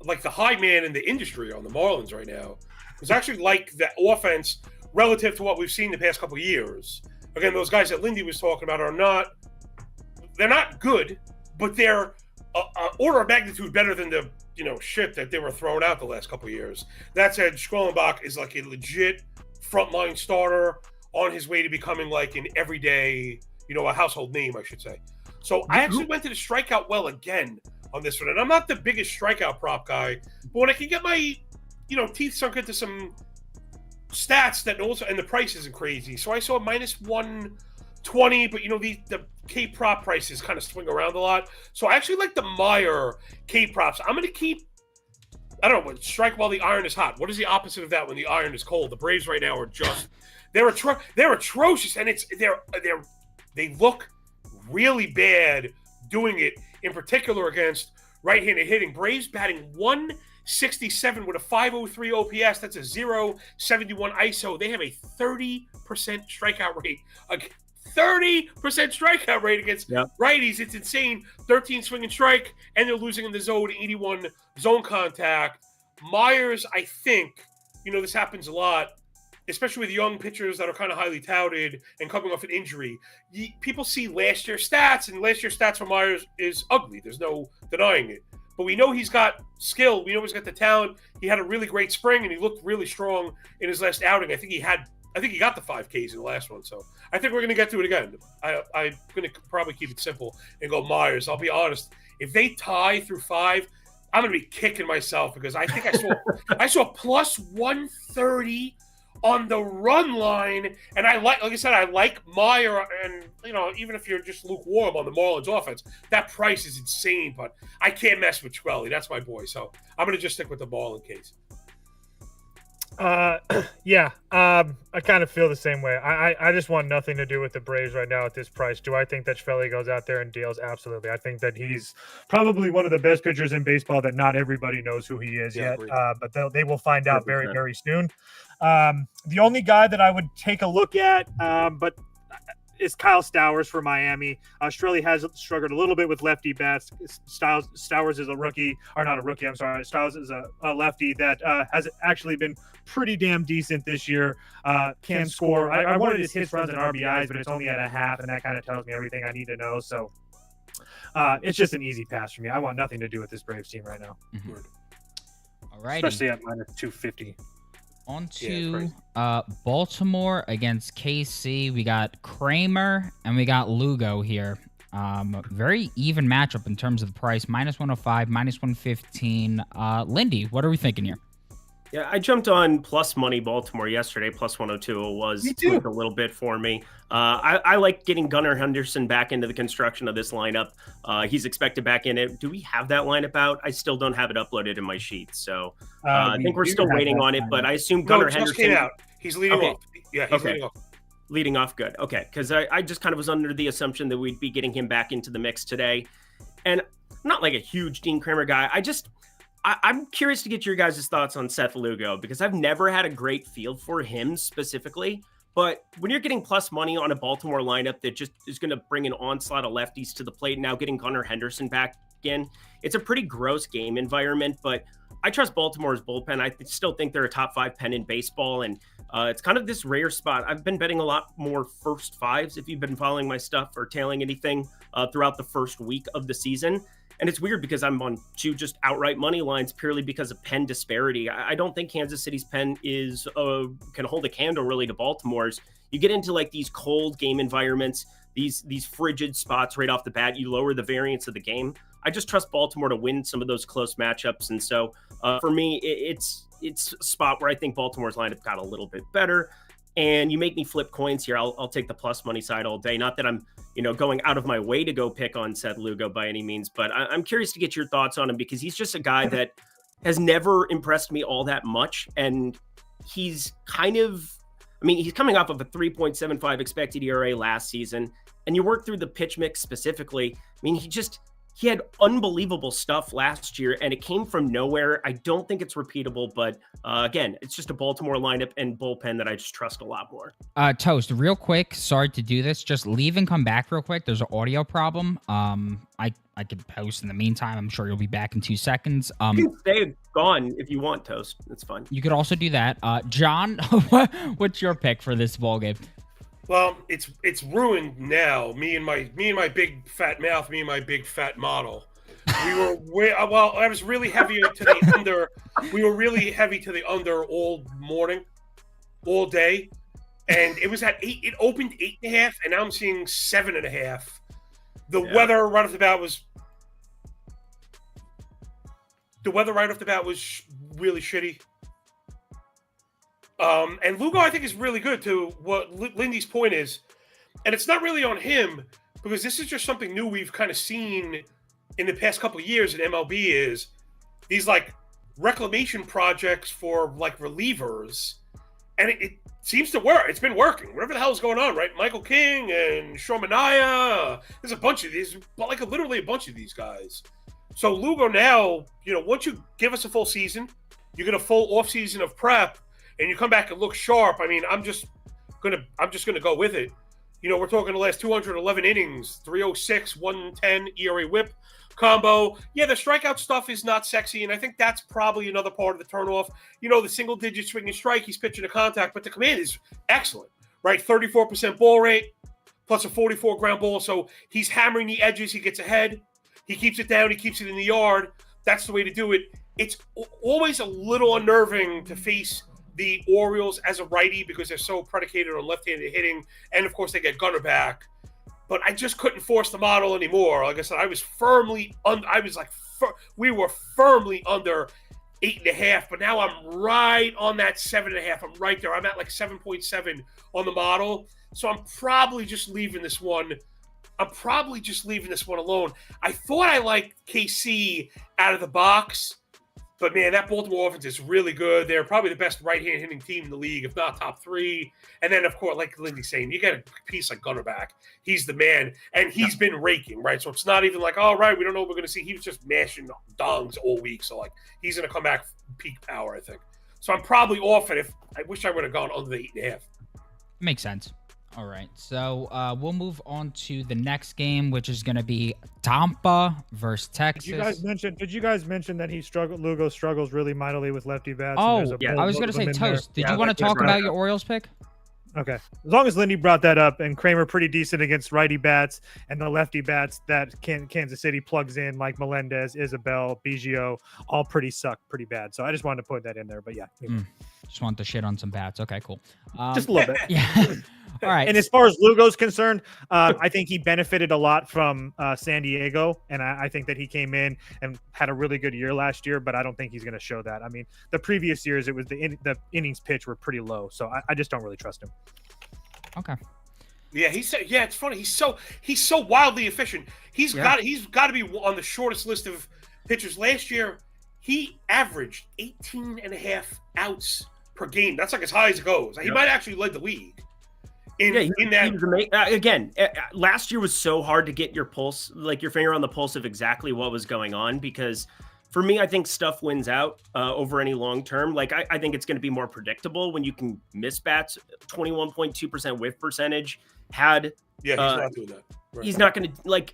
like the high man in the industry on the Marlins right now. It's actually like the offense relative to what we've seen the past couple of years. Again, those guys that Lindy was talking about they're not good, but they're order of magnitude better than the shit that they were throwing out the last couple of years. That said, Schwellenbach is like a legit frontline starter on his way to becoming like an everyday, a household name, I should say. So I actually went to the strikeout well again on this one. And I'm not the biggest strikeout prop guy, but when I can get my, teeth sunk into some stats that also, and the price isn't crazy. So I saw minus 120, but the K prop prices kind of swing around a lot. So I actually like the Meyer K props. I'm going to keep, I don't know, strike while the iron is hot. What is the opposite of that when the iron is cold? The Braves right now are just, they're atrocious, and they look really bad doing it, in particular against right-handed hitting. Braves batting 167 with a 503 OPS. That's a 0.71 ISO. They have a 30% strikeout rate. 30% strikeout rate against righties. It's insane. 13 swing and strike, and they're losing in the zone, 81 zone contact. Myers, I think, this happens a lot, especially with young pitchers that are kind of highly touted and coming off an injury. People see last year's stats, and last year's stats for Myers is ugly. There's no denying it. But we know he's got skill. We know he's got the talent. He had a really great spring, and he looked really strong in his last outing. I think he had I think he got the 5Ks in the last one. So I think we're going to get to it again. I'm going to probably keep it simple and go Myers. I'll be honest. If they tie through 5, I'm going to be kicking myself because I think I saw plus 130 on the run line, and like I said, I like Meyer, and even if you're just lukewarm on the Marlins offense, that price is insane. But I can't mess with Trelli. That's my boy, so I'm gonna just stick with the Marlin case. Yeah, I kind of feel the same way. I just want nothing to do with the Braves right now at this price. Do I think that Trelli goes out there and deals? Absolutely. I think that he's probably one of the best pitchers in baseball that not everybody knows who he is yet, but they will find out very, very soon. The only guy that I would take a look at, but is Kyle Stowers for Miami. Strelli has struggled a little bit with lefty bats. Stowers is a rookie, or not a rookie, I'm sorry. Stowers is a lefty that has actually been pretty damn decent this year. Can score. I wanted his hits, runs, and RBIs, but it's only at a half, and that kind of tells me everything I need to know. So it's just an easy pass for me. I want nothing to do with this Braves team right now. Mm-hmm. All right. Especially at minus 250. On to Baltimore against KC. We got Kramer and we got Lugo here. Very even matchup in terms of the price. Minus 105, minus 115. Lindy, what are we thinking here? Yeah, I jumped on plus money Baltimore yesterday. Plus 102 it was. Me too. A little bit for me. I like getting Gunnar Henderson back into the construction of this lineup. He's expected back in it. Do we have that lineup out? I still don't have it uploaded in my sheet. So I think we're still waiting on it, but I assume Gunnar Henderson came out. He's leading off. Yeah, he's leading off. Leading off, good. Okay, because I just kind of was under the assumption that we'd be getting him back into the mix today. And I'm not like a huge Dean Kramer guy. I'm curious to get your guys' thoughts on Seth Lugo because I've never had a great feel for him specifically. But when you're getting plus money on a Baltimore lineup that just is going to bring an onslaught of lefties to the plate, now getting Gunnar Henderson back in, it's a pretty gross game environment. But I trust Baltimore's bullpen. I still think they're a top 5 pen in baseball. And it's kind of this rare spot. I've been betting a lot more first fives if you've been following my stuff or tailing anything throughout the first week of the season. And it's weird because I'm on 2 just outright money lines purely because of pen disparity. I don't think Kansas City's pen is can hold a candle really to Baltimore's. You get into like these cold game environments, these frigid spots right off the bat, you lower the variance of the game. I just trust Baltimore to win some of those close matchups. And so for me, it's a spot where I think Baltimore's lineup got a little bit better. And you make me flip coins here. I'll take the plus money side all day. Not that I'm, going out of my way to go pick on Seth Lugo by any means, but I'm curious to get your thoughts on him because he's just a guy that has never impressed me all that much. And he's he's coming off of a 3.75 expected ERA last season. And you work through the pitch mix specifically. He had unbelievable stuff last year, and it came from nowhere. I don't think it's repeatable, but again, it's just a Baltimore lineup and bullpen that I just trust a lot more. Toast, real quick, sorry to do this. Just leave and come back real quick. There's an audio problem. I could post in the meantime. I'm sure you'll be back in 2 seconds. You can stay gone if you want, Toast. That's fine. You could also do that. John, what's your pick for this ball game? Well, it's ruined now. Me and my big fat mouth, me and my big fat model. We were I was really heavy to the under. We were really heavy to the under all morning, all day, and it was at 8. It opened 8.5, and now I'm seeing 7.5. The weather right off the bat was really shitty. And Lugo, I think, is really good to what Lindy's point is. And it's not really on him because this is just something new we've kind of seen in the past couple of years in MLB is these like reclamation projects for like relievers. And it seems to work. It's been working. Whatever the hell is going on, right? Michael King and Shormanaya. There's a bunch of these, like literally a bunch of these guys. So Lugo now, once you give us a full season, you get a full off season of prep, and you come back and look sharp. I'm just gonna go with it. We're talking the last 211 innings, 306, 110 ERA whip combo. Yeah, the strikeout stuff is not sexy, and I think that's probably another part of the turnoff. The single digit swing and strike, he's pitching to contact, but the command is excellent, right? 34% ball rate plus a 44 ground ball. So he's hammering the edges. He gets ahead. He keeps it down. He keeps it in the yard. That's the way to do it. It's always a little unnerving to face the Orioles as a righty because they're so predicated on left-handed hitting, and of course they get Gunnar back. But I just couldn't force the model anymore. Like I said, I was firmly we were firmly under 8.5, but now I'm right on that 7.5. I'm right there. I'm at like 7.7 on the model. So I'm probably just leaving this one. Alone. I thought I liked KC out of the box, but man, that Baltimore offense is really good. They're probably the best right-hand hitting team in the league, if not top 3. And then, of course, like Lindy's saying, you get a piece like Gunnar back. He's the man, and he's been raking, right? So it's not even like, oh, right, we don't know what we're going to see. He was just mashing dongs all week. So, like, he's going to come back peak power, I think. So I'm probably off it. I wish I would have gone under the 8.5. Makes sense. All right, so we'll move on to the next game, which is going to be Tampa versus Texas. Did you guys mention that Lugo struggles really mightily with lefty bats? Oh, yeah. I was going to say Toast. Did you want to talk about your Orioles pick? Okay. As long as Lindy brought that up, and Kramer pretty decent against righty bats, and the lefty bats that Kansas City plugs in, like Melendez, Isabel, Biggio, all pretty bad. So I just wanted to put that in there. But yeah. Just want to shit on some bats. Okay, cool. Just a little bit. Yeah. All right. And as far as Lugo's concerned, I think he benefited a lot from San Diego, and I think that he came in and had a really good year last year, but I don't think he's going to show that. I mean, the previous years, it was the innings pitch were pretty low, so I just don't really trust him. Okay. Yeah, it's funny. He's so wildly efficient. He's got to be on the shortest list of pitchers. Last year, he averaged 18.5 outs per game. That's like as high as it goes. He might actually lead the league. He was amazing. Again, last year was so hard to get your pulse, like your finger on the pulse of exactly what was going on, because for me, I think stuff wins out over any long term. Like I think it's going to be more predictable when you can miss bats. 21.2% whiff percentage. He's not doing that. Right. He's not going to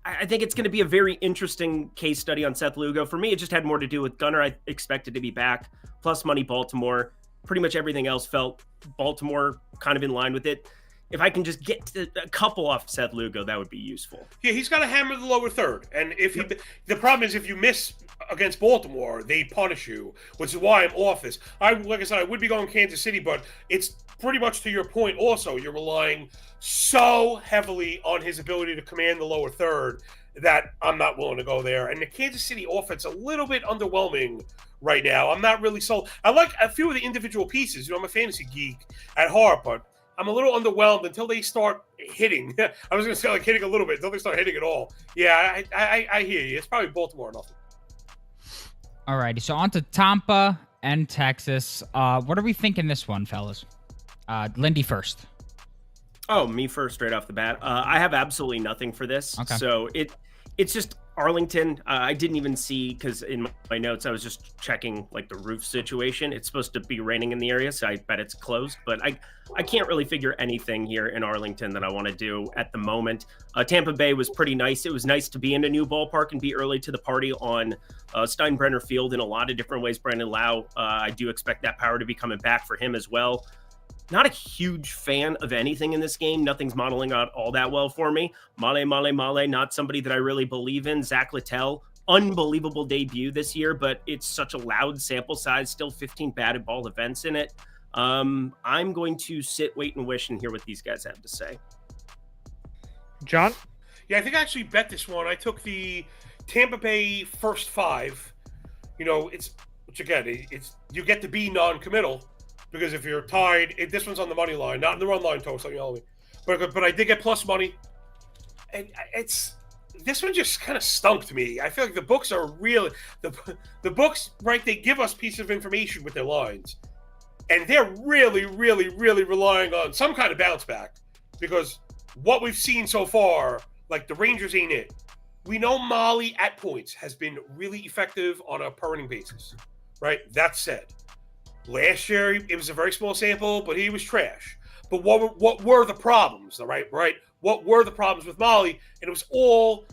I think it's going to be a very interesting case study on Seth Lugo. For me, it just had more to do with Gunnar. I expected to be back, plus money Baltimore. Pretty much everything else felt Baltimore kind of in line with it. If I can just get a couple off Seth Lugo, that would be useful. Yeah, he's got to hammer the lower third. And the problem is if you miss against Baltimore, they punish you, which is why I'm off this. Like I said, I would be going Kansas City, but it's pretty much to your point also. You're relying so heavily on his ability to command the lower third that I'm not willing to go there. And the Kansas City offense a little bit underwhelming right now. I'm not really sold. I like a few of the individual pieces. I'm a fantasy geek at heart, but I'm a little underwhelmed until they start hitting. I was going to say like hitting a little bit until they start hitting at all. Yeah, I hear you. It's probably Baltimore or nothing. All righty, so on to Tampa and Texas. What are we thinking this one, fellas? Lindy first. Oh, me first, straight off the bat. I have absolutely nothing for this. Okay. So it's just Arlington. I didn't even see, because in my notes I was just checking like the roof situation. It's supposed to be raining in the area, so I bet it's closed. But I can't really figure anything here in Arlington that I want to do at the moment. Tampa Bay was pretty nice. It was nice to be in a new ballpark and be early to the party on Steinbrenner Field in a lot of different ways. Brandon Lau, I do expect that power to be coming back for him as well. Not a huge fan of anything in this game. Nothing's modeling out all that well for me. Male, not somebody that I really believe in. Zach Littell, unbelievable debut this year, but it's such a loud sample size, still 15 batted ball events in it. I'm going to sit, wait, and wish and hear what these guys have to say. John? Yeah, I think I actually bet this one. I took the Tampa Bay first 5. It's you get to be non-committal. Because if you're tied, this one's on the money line, not in the run line total. So yell at me, but I did get plus money, and this one just kind of stunk to me. I feel like the books are really the books, right? They give us pieces of information with their lines, and they're really, really, really relying on some kind of bounce back, because what we've seen so far, like the Rangers ain't it. We know Molly at points has been really effective on a per inning basis, right? That said. Last year, it was a very small sample, but he was trash. But what were the problems, right? What were the problems with Molly? And it was all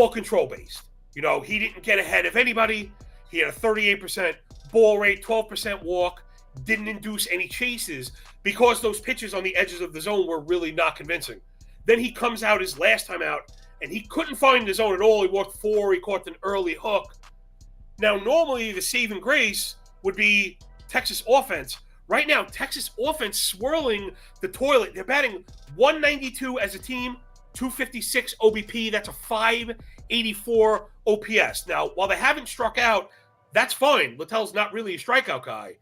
control based. He didn't get ahead of anybody. He had a 38% ball rate, 12% walk, didn't induce any chases because those pitches on the edges of the zone were really not convincing. Then he comes out his last time out, and he couldn't find the zone at all. He walked 4. He caught an early hook. Now, normally the saving grace would be Texas offense. Right now, Texas offense swirling the toilet. They're batting 192 as a team, 256 OBP. That's a 584 OPS. Now, while they haven't struck out, that's fine. Littell's not really a strikeout guy.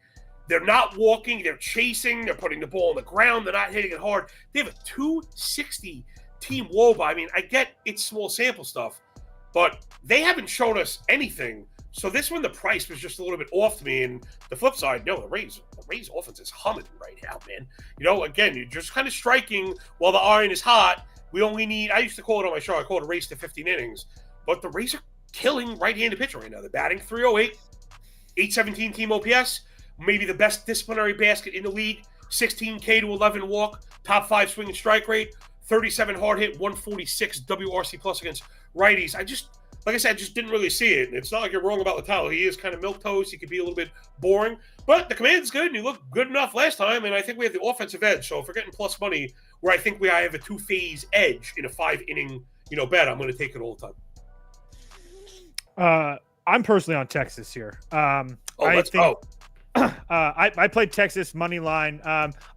They're not walking. They're chasing. They're putting the ball on the ground. They're not hitting it hard. They have a 260 team WOBA. I mean, I get it's small sample stuff, but they haven't shown us anything. So this one, the price was just a little bit off to me. And the flip side, no, the Rays offense is humming right now, man. You know, again, you're just kind of striking while the iron is hot. We only need, I used to call it on my show, I call it a race to 15 innings. But the Rays are killing right-handed pitcher right now. They're batting 308, 817 team OPS, maybe the best disciplinary basket in the league, 16K to 11 walk, top 5 swing and strike rate, 37 hard hit, 146 WRC plus against righties. Like I said, I just didn't really see it. It's not like you're wrong about Littell. He is kind of milquetoast. He could be a little bit boring. But the command's good, and he looked good enough last time, and I think we have the offensive edge. So if we're getting plus money, where I think I have a 2-phase edge in a 5-inning, bet, I'm going to take it all the time. I'm personally on Texas here. Let's go. I played Texas money line.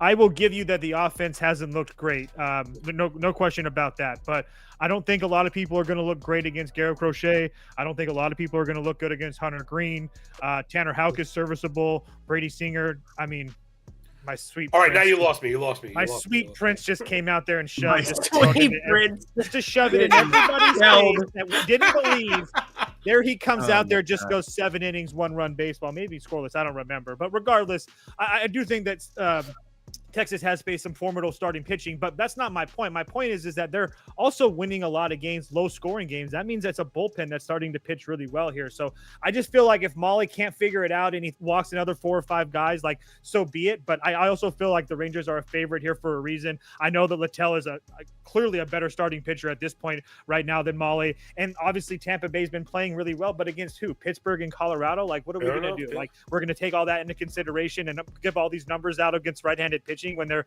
I will give you that the offense hasn't looked great. No question about that. But I don't think a lot of people are going to look great against Garrett Crochet. I don't think a lot of people are going to look good against Hunter Green. Tanner Houck is serviceable. Brady Singer. I mean, my sweet. All right, prince, now you lost me. My sweet prince just came out there and shoved Just to shove it in everybody's face that we didn't believe. There he comes out there, just goes 7 innings, 1-run baseball, maybe scoreless. I don't remember. But regardless, I do think that Texas has faced some formidable starting pitching, but that's not my point. My point is that they're also winning a lot of games, low-scoring games. That means that's a bullpen that's starting to pitch really well here. So I just feel like if Molly can't figure it out and he walks another 4 or 5 guys, like, so be it. But I also feel like the Rangers are a favorite here for a reason. I know that Littell is clearly a better starting pitcher at this point right now than Molly. And obviously Tampa Bay's been playing really well, but against who? Pittsburgh and Colorado? Like, what are we going to do? Like, we're going to take all that into consideration and give all these numbers out against right-handed pitching when they're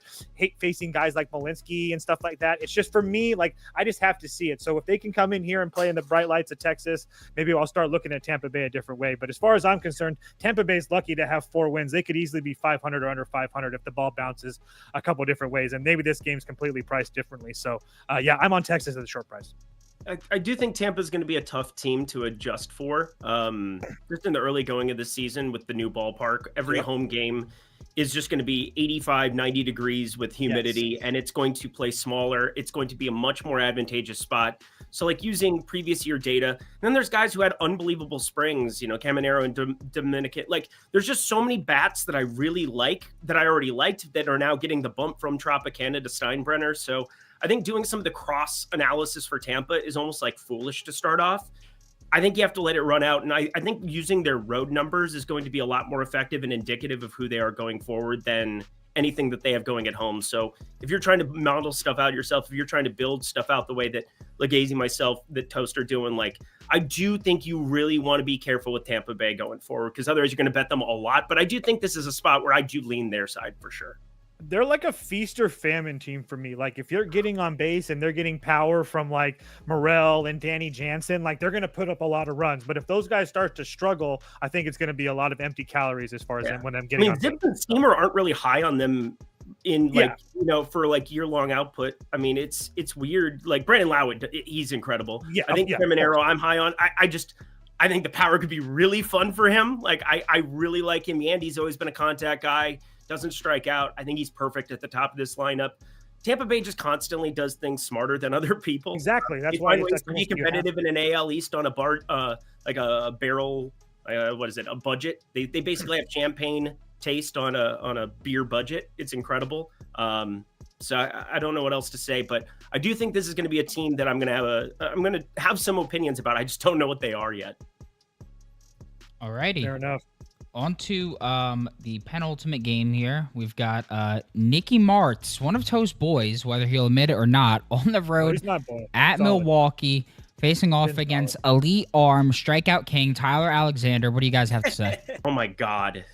facing guys like Malinsky and stuff like that. It's just, for me, like, I just have to see it. So if they can come in here and play in the bright lights of Texas, maybe I'll start looking at Tampa Bay a different way. But as far as I'm concerned, Tampa Bay's lucky to have 4 wins. They could easily be 500 or under 500 if the ball bounces a couple different ways. And maybe this game's completely priced differently. So yeah, I'm on Texas at a short price. I do think Tampa's going to be a tough team to adjust for. Just in the early going of the season with the new ballpark, every home game is just going to be 85, 90 degrees with humidity, and it's going to play smaller. It's going to be a much more advantageous spot. So, like, using previous year data, and then there's guys who had unbelievable springs, Caminero and Dominican. Like, there's just so many bats that I really like, that I already liked, that are now getting the bump from Tropicana to Steinbrenner. So I think doing some of the cross analysis for Tampa is almost like foolish to start off. I think you have to let it run out. And I think using their road numbers is going to be a lot more effective and indicative of who they are going forward than anything that they have going at home. So if you're trying to model stuff out yourself, if you're trying to build stuff out the way that Legacy, myself, that Toast are doing, like, I do think you really want to be careful with Tampa Bay going forward, because otherwise you're going to bet them a lot. But I do think this is a spot where I do lean their side for sure. They're like a feast or famine team for me. Like, if you're getting on base and they're getting power from like Morel and Danny Jansen, like, they're going to put up a lot of runs. But if those guys start to struggle, I think it's going to be a lot of empty calories as far as when I'm getting on Zip and Steamer aren't really high on them in for like year-long output. I mean, it's weird. Like, Brandon Lowood, he's incredible. I think Caminero, I'm high on. I think the power could be really fun for him. Like, I really like him. Yandy's always been a contact guy. Doesn't strike out. I think he's perfect at the top of this lineup. Tampa Bay just constantly does things smarter than other people. Exactly. That's why it's to be competitive in an AL East on a barrel. A budget. They basically have champagne taste on a beer budget. It's incredible. So I don't know what else to say, but I do think this is going to be a team that I'm going to have some opinions about. I just don't know what they are yet. Alrighty. Fair enough. On to the penultimate game here. We've got Nicky Martz, one of Toe's boys, whether he'll admit it or not, on the road at Milwaukee, facing off against elite arm strikeout king Tyler Alexander. What do you guys have to say? Oh my God.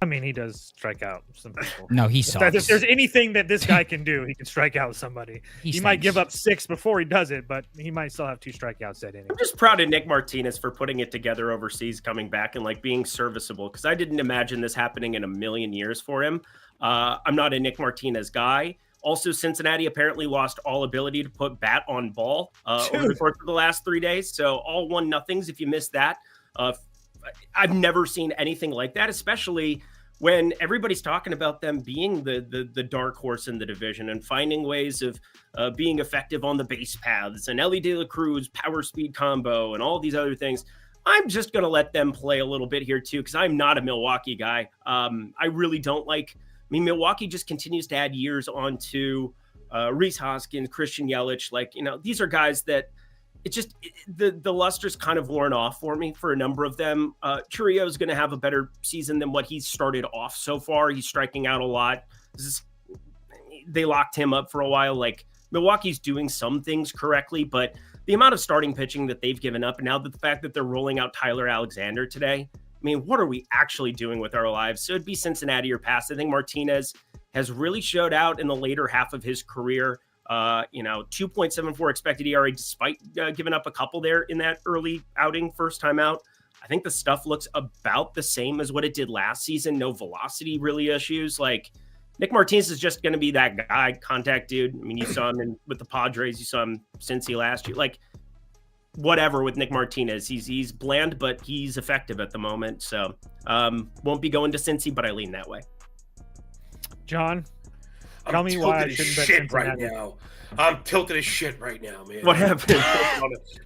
I mean, he does strike out some people. No, he sucks. If there's anything that this guy can do, he can strike out somebody. He might give up 6 before he does it, but he might still have 2 strikeouts at any. I'm just proud of Nick Martinez for putting it together overseas, coming back and like being serviceable, because I didn't imagine this happening in a million years for him. I'm not a Nick Martinez guy. Also, Cincinnati apparently lost all ability to put bat on ball over the course of the last 3 days. So all 1-0s if you missed that. I've never seen anything like that, especially when everybody's talking about them being the dark horse in the division and finding ways of being effective on the base paths and Ellie De La Cruz power speed combo and all these other things. I'm just going to let them play a little bit here too, because I'm not a Milwaukee guy. I really don't like. I mean, Milwaukee just continues to add years onto Rhys Hoskins, Christian Yelich. Like, these are guys that the luster's kind of worn off for me for a number of them. Churrio is going to have a better season than what he's started off so far. He's striking out a lot. They locked him up for a while. Like, Milwaukee's doing some things correctly, but the amount of starting pitching that they've given up, and now the fact that they're rolling out Tyler Alexander today, I mean, what are we actually doing with our lives? So it'd be Cincinnati or pass. I think Martinez has really showed out in the later half of his career. 2.74 expected ERA, despite giving up a couple there in that early outing, first time out. I think the stuff looks about the same as what it did last season. No velocity really issues. Like, Nick Martinez is just going to be that guy, contact dude. I mean, you saw him with the Padres. You saw him since he last year. Like, whatever with Nick Martinez. He's bland, but he's effective at the moment. So won't be going to Cincy, but I lean that way. John? Tell me why I shouldn't bet Cincinnati right now. I'm tilted as shit right now, man. What happened?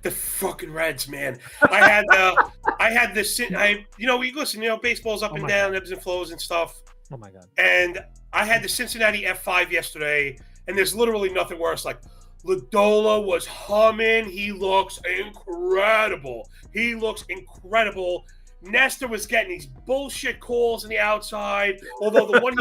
The fucking Reds, man. I had this. Listen, baseball's up and down, ebbs and flows and stuff. Oh my God. And I had the Cincinnati F5 yesterday, and there's literally nothing worse. Like, Ladola was humming. He looks incredible. Nestor was getting these bullshit calls on the outside. Although the one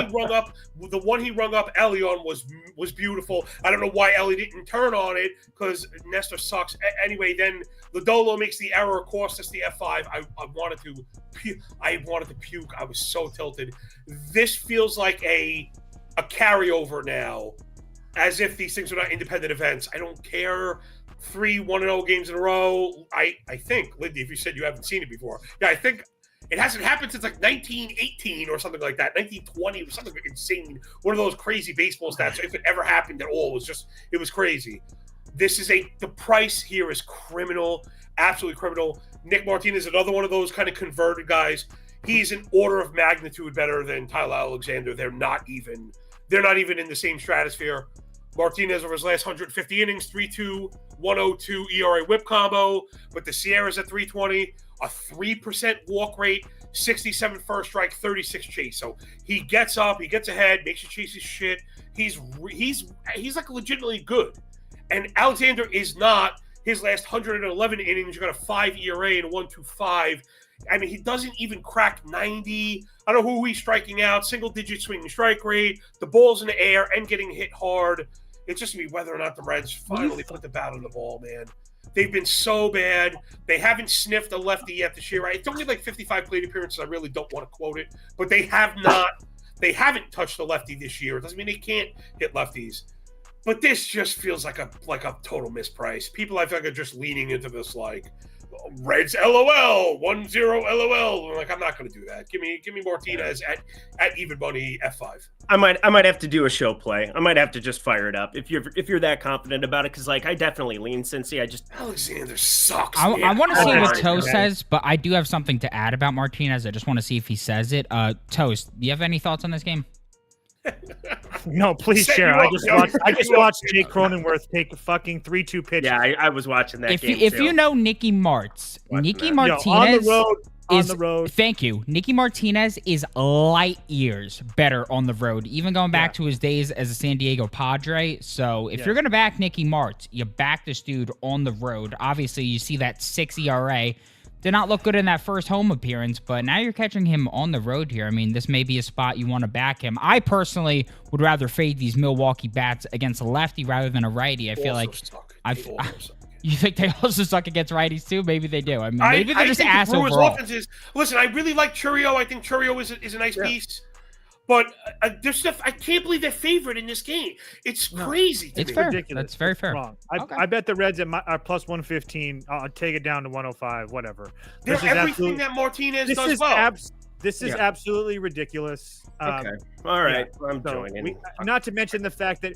he rung up Ellie on was beautiful. I don't know why Ellie didn't turn on it, because Nestor sucks. Anyway, then Lodolo makes the error, cost us the F5. I wanted to puke. I was so tilted. This feels like a carryover now, as if these things are not independent events. I don't care. 3 1-0 games in a row. I think, Lindy, if you said you haven't seen it before, yeah, I think it hasn't happened since like 1918 or something like that, 1920 or something insane. One of those crazy baseball stats. If it ever happened at all, it was crazy. The price here is criminal, absolutely criminal. Nick Martinez is another one of those kind of converted guys. He's an order of magnitude better than Tyler Alexander. They're not even in the same stratosphere. Martinez over his last 150 innings, 3.2, 102 ERA whip combo, with the Sierras at 320, a 3% walk rate, 67 first strike, 36 chase. So he gets up, he gets ahead, makes you chase his shit. He's like legitimately good. And Alexander is not. His last 111 innings, you got a 5 ERA and a 1.25. I mean, he doesn't even crack 90. I don't know who he's striking out. Single-digit swinging strike rate. The ball's in the air and getting hit hard. It's just going to be whether or not the Reds finally put the bat on the ball, man. They've been so bad. They haven't sniffed a lefty yet this year, right? It's only like 55 plate appearances. I really don't want to quote it. But they haven't touched a lefty this year. It doesn't mean they can't hit lefties. But this just feels like a total misprice. People, I feel like, are just leaning into this like, Reds LOL, 1-0 LOL. I'm like, I'm not going to do that. Give me Martinez at even money F5. I might have to do a show play. I might have to just fire it up if you're that confident about it, because like I definitely lean Cincy. Alexander sucks. I want to see what Toast says, but I do have something to add about Martinez. I just want to see if he says it. Toast, do you have any thoughts on this game? No, please share. I just watched Jake Cronenworth take a fucking 3-2 pitch. Yeah, I was watching that game. If you know Nicky Martinez on the road. Thank you. Nicky Martinez is light years better on the road, even going back to his days as a San Diego Padre. So if you're going to back Nicky Martz, you back this dude on the road. Obviously, you see that 6 ERA. Did not look good in that first home appearance, but now you're catching him on the road here. I mean, this may be a spot you want to back him. I personally would rather fade these Milwaukee bats against a lefty rather than a righty. I feel like You think they also suck against righties too? Maybe they do. I mean, maybe they're just think ass the Brewers overall. offense is, listen, I really like Churio. I think Churio is a nice piece. But there's stuff I can't believe they're favored in this game. It's crazy. It's me. fair. Ridiculous. That's very fair. Wrong. Okay. I bet the Reds are plus 115. I'll take it down to 105. Whatever. They're everything that Martinez does well. This is absolutely ridiculous. Okay. All right. I'm joining. Not to mention the fact that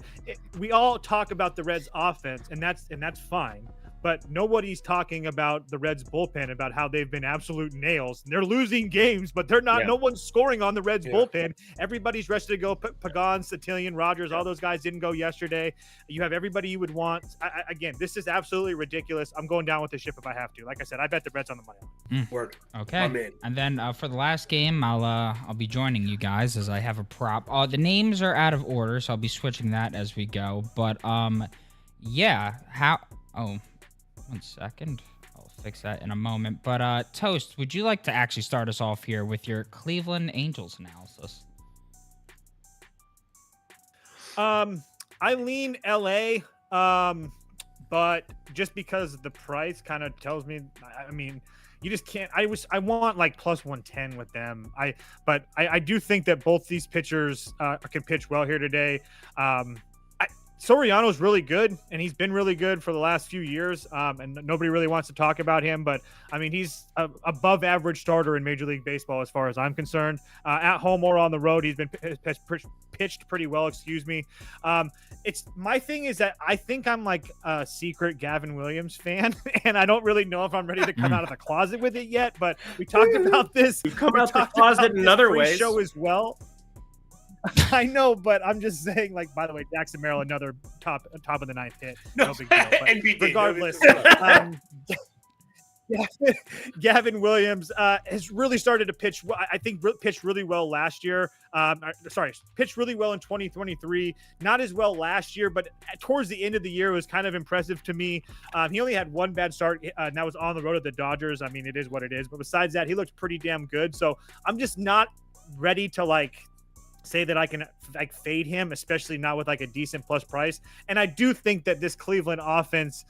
we all talk about the Reds' offense, and that's fine. But nobody's talking about the Reds bullpen, about how they've been absolute nails. They're losing games, but they're not. Yeah. No one's scoring on the Reds bullpen. Everybody's rested to go. Pagan, Satilian, Rogers, all those guys didn't go yesterday. You have everybody you would want. Again, this is absolutely ridiculous. I'm going down with the ship if I have to. Like I said, I bet the Reds on the money. Word. Okay. And then for the last game, I'll be joining you guys as I have a prop. The names are out of order, so I'll be switching that as we go. But yeah. One second. I'll fix that in a moment. But Toast, would you like to actually start us off here with your Cleveland Angels analysis? I lean LA, but just because the price kind of tells me, I mean, you just can't. I want like plus 110 with them. But I do think that both these pitchers can pitch well here today. Soriano's really good, and he's been really good for the last few years, and nobody really wants to talk about him. But, I mean, he's an above-average starter in Major League Baseball as far as I'm concerned. At home or on the road, he's been pitched pretty well, my thing is that I think I'm like a secret Gavin Williams fan, and I don't really know if I'm ready to come out of the closet with it yet, but we talked about this. You've come out the closet in other ways. Show as well. I know, but I'm just saying, like, by the way, Jackson Merrill, another top of the ninth hit. No big deal. But regardless, Gavin Williams has really started to pitch. I think pitched really well last year. Pitched really well in 2023. Not as well last year, but towards the end of the year, it was kind of impressive to me. He only had one bad start, and that was on the road at the Dodgers. I mean, it is what it is. But besides that, he looked pretty damn good. So I'm just not ready to say that I can fade him, especially not with a decent plus price. And I do think that this Cleveland offense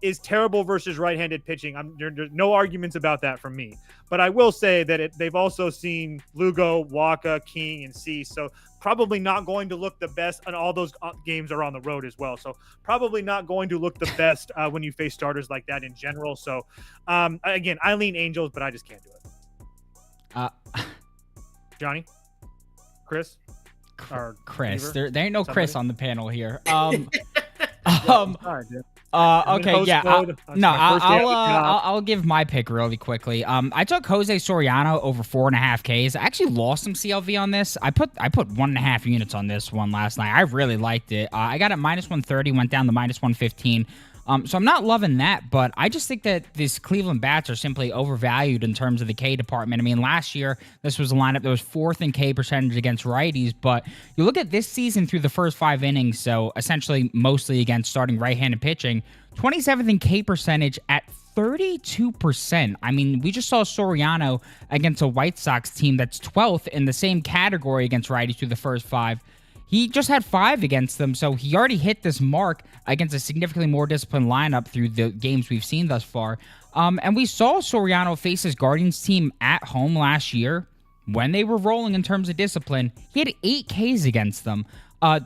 is terrible versus right-handed pitching. There's no arguments about that from me. But I will say that they've also seen Lugo, Waka, King, and Cease. So probably not going to look the best. And all those games are on the road as well. So probably not going to look the best when you face starters like that in general. So again, I lean Angels, but I just can't do it. Johnny? Chris? There ain't no Chris on the panel here. Okay, yeah. I'll give my pick really quickly. I took Jose Soriano over 4.5 Ks. I actually lost some CLV on this. I put 1.5 units on this one last night. I really liked it. I got it minus 130, went down to minus 115. So I'm not loving that, but I just think that these Cleveland bats are simply overvalued in terms of the K department. I mean, last year, this was a lineup that was 4th in K percentage against righties, but you look at this season through the first 5 innings, so essentially mostly against starting right-handed pitching, 27th in K percentage at 32%. I mean, we just saw Soriano against a White Sox team that's 12th in the same category against righties through the first 5. He just had 5 against them, so he already hit this mark against a significantly more disciplined lineup through the games we've seen thus far. And we saw Soriano face his Guardians team at home last year when they were rolling in terms of discipline. He had 8 Ks against them.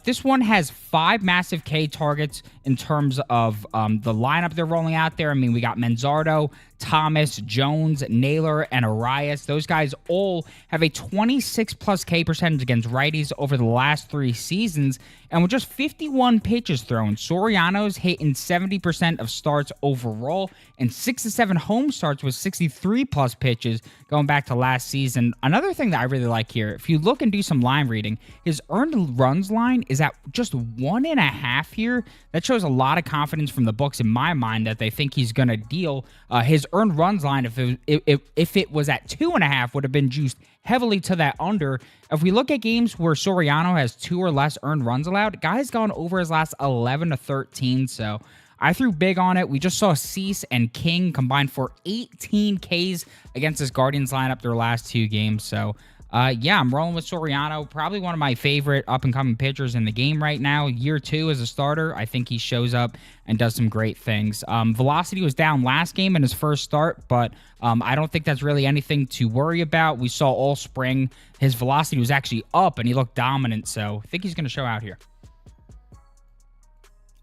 This one has 5 massive K targets in terms of the lineup they're rolling out there. I mean, we got Manzardo, Thomas, Jones, Naylor, and Arias. Those guys all have a 26-plus K percentage against righties over the last 3 seasons. And with just 51 pitches thrown, Soriano's hitting 70% of starts overall and 6 to 7 home starts with 63-plus pitches going back to last season. Another thing that I really like here, if you look and do some line reading, his earned runs line is at just 1.5 here. That shows a lot of confidence from the books in my mind that they think he's going to deal. His earned runs line, if it was at 2.5, would have been juiced heavily to that under. If we look at games where Soriano has 2 or less earned runs allowed, guy's gone over his last 11 to 13. So I threw big on it. We just saw Cease and King combined for 18 Ks against this Guardians lineup their last 2 games. So Yeah, I'm rolling with Soriano. Probably one of my favorite up-and-coming pitchers in the game right now. Year 2 as a starter, I think he shows up and does some great things. Velocity was down last game in his first start, but I don't think that's really anything to worry about. We saw all spring his velocity was actually up, and he looked dominant, so I think he's going to show out here.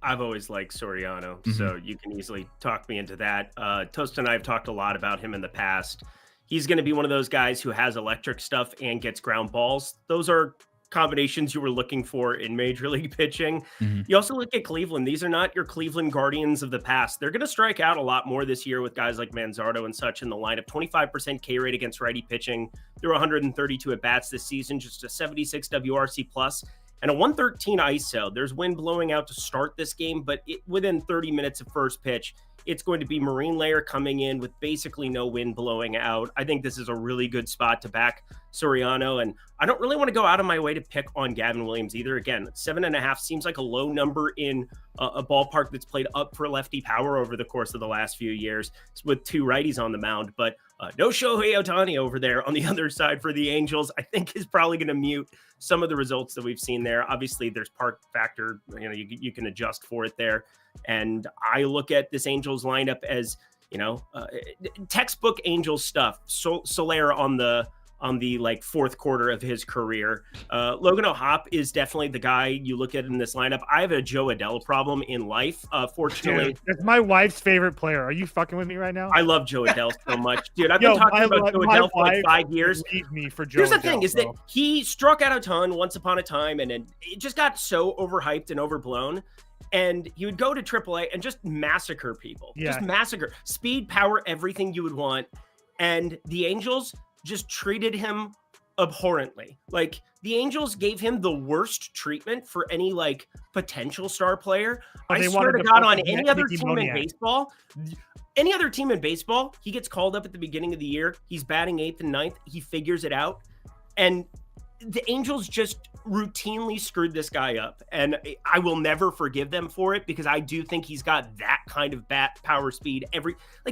I've always liked Soriano, so you can easily talk me into that. Toast and I have talked a lot about him in the past. He's going to be one of those guys who has electric stuff and gets ground balls. Those are combinations you were looking for in Major League pitching. You also look at Cleveland. These are not your Cleveland Guardians of the past. They're going to strike out a lot more this year with guys like Manzardo and such in the lineup. 25% K rate against righty pitching. Through 132 at-bats this season, just a 76 WRC plus and a 113 ISO. There's wind blowing out to start this game, but within 30 minutes of first pitch, it's going to be Marine Layer coming in with basically no wind blowing out. I think this is a really good spot to back Soriano, and I don't really want to go out of my way to pick on Gavin Williams either. Again, 7.5 seems like a low number in a ballpark that's played up for lefty power over the course of the last few years with 2 righties on the mound, but no Shohei Ohtani over there on the other side for the Angels, I think is probably going to mute some of the results that we've seen there. Obviously, there's park factor, you can adjust for it there. And I look at this Angels lineup as, textbook Angels stuff. Soler on the like fourth quarter of his career. Logan O'Hoppe is definitely the guy you look at in this lineup. I have a Joe Adell problem in life. Fortunately, dude, that's my wife's favorite player. Are you fucking with me right now? I love Joe Adell so much, dude. I've been talking about Joe Adell for like 5 years. Me for Joe Here's the Adell, thing: is that he struck out a ton once upon a time, and then it just got so overhyped and overblown. And he would go to AAA and just massacre people. Yeah. Just massacre. Speed, power, everything you would want. And the Angels just treated him abhorrently. Like, the Angels gave him the worst treatment for any, like, potential star player. I swear to God, on any other team in baseball, he gets called up at the beginning of the year. He's batting 8th and 9th. He figures it out. And the Angels just routinely screwed this guy up, and I will never forgive them for it because I do think he's got that kind of bat power speed.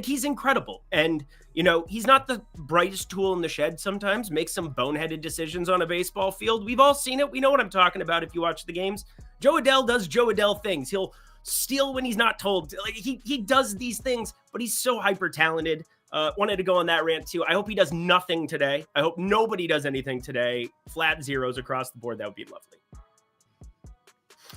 He's incredible, and he's not the brightest tool in the shed. Sometimes makes some boneheaded decisions on a baseball field. We've all seen it. We know what I'm talking about if you watch the games. Joe Adell does Joe Adell things. He'll steal when he's not told. Like he does these things, but he's so hyper talented. Wanted to go on that rant too. I hope he does nothing today. I hope nobody does anything today. Flat zeros across the board. That would be lovely.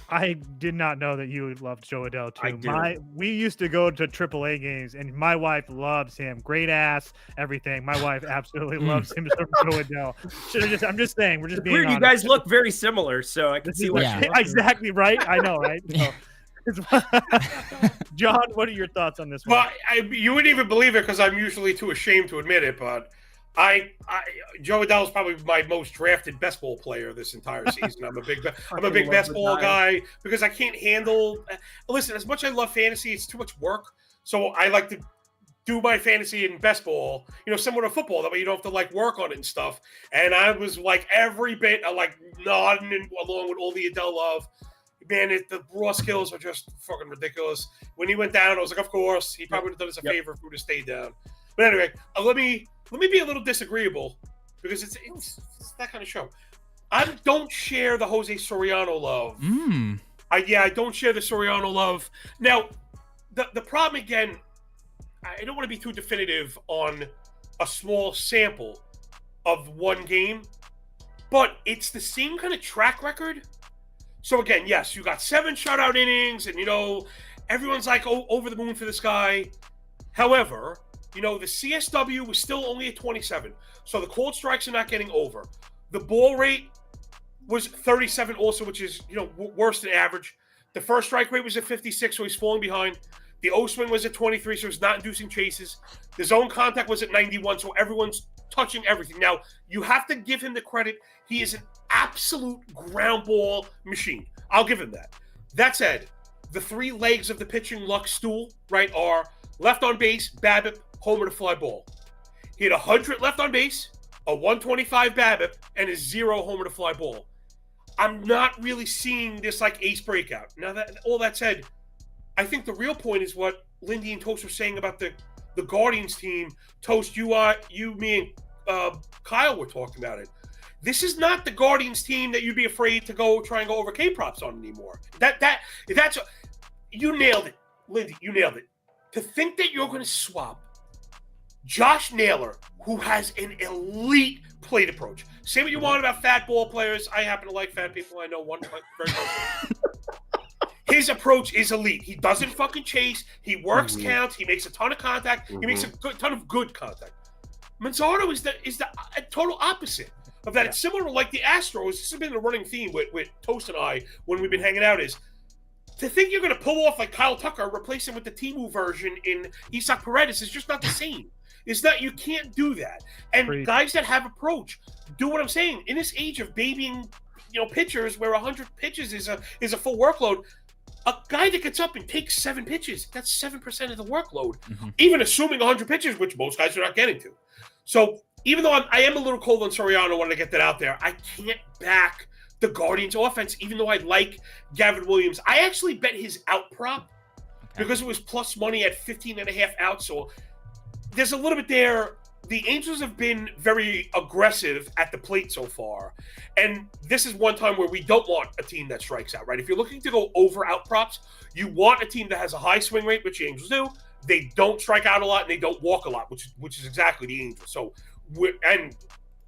I did not know that you loved Joe Adell too. We used to go to AAA games, and my wife loves him. Great ass, everything. My wife absolutely loves him. Joe Adell. I'm just saying. We're just being weird. honest. You guys look very similar, so I can see what. Yeah. Exactly right. I know, right? So, John, what are your thoughts on this one? Well, you wouldn't even believe it because I'm usually too ashamed to admit it, but Joe Adell is probably my most drafted best ball player this entire season. I'm a big best ball guy because I can't handle. Listen, as much as I love fantasy, it's too much work. So I like to do my fantasy in best ball, similar to football. That way you don't have to work on it and stuff. And I was every bit nodding along with all the Adell love. Man, the raw skills are just fucking ridiculous. When he went down, I was like, of course, he probably would have done us a favor if he would have stayed down. But anyway, let me be a little disagreeable because it's that kind of show. I don't share the Jose Soriano love. I don't share the Soriano love. Now, the problem again, I don't want to be too definitive on a small sample of one game, but it's the same kind of track record. So again, yes, you got 7 shutout innings, and everyone's over the moon for this guy. However, the CSW was still only at 27, so the cold strikes are not getting over. The ball rate was 37, also, which is worse than average. The first strike rate was at 56, so he's falling behind. The O swing was at 23, so he's not inducing chases. The zone contact was at 91, so everyone's touching everything. Now, you have to give him the credit. He is an absolute ground ball machine. I'll give him that. That said, the 3 legs of the pitching luck stool, right, are left on base, BABIP, homer to fly ball. He had 100 left on base, a 125 BABIP, and a 0 homer to fly ball. I'm not really seeing this ace breakout. Now, all that said, I think the real point is what Lindy and Toast were saying about the Guardians team. Toast, me, and Kyle were talking about it. This is not the Guardians team that you'd be afraid to go try and go over K props on anymore. You nailed it, Lindy. You nailed it. To think that you're going to swap Josh Naylor, who has an elite plate approach. Say what you want about fat ball players. I happen to like fat people. I know one very close. His approach is elite. He doesn't fucking chase. He works counts. He makes a ton of contact. He makes a ton of good contact. Manzardo is the total opposite of that. It's similar to like the Astros. This has been the running theme with Toast and I when we've been hanging out is to think you're going to pull off like Kyle Tucker, replace him with the Temu version in Isaac Paredes is just not the same. It's not, you can't do that. And guys that have approach do what I'm saying. In this age of babying, pitchers where 100 pitches is a full workload, a guy that gets up and takes 7 pitches, that's 7% of the workload, even assuming 100 pitches, which most guys are not getting to. So even though I am a little cold on Soriano, I want to get that out there, I can't back the Guardians offense, even though I like Gavin Williams. I actually bet his out prop because it was plus money at 15.5 outs. So there's a little bit there. The Angels have been very aggressive at the plate so far. And this is one time where we don't want a team that strikes out, right? If you're looking to go over out props, you want a team that has a high swing rate, which the Angels do. They don't strike out a lot and they don't walk a lot, which is exactly the Angels. So, I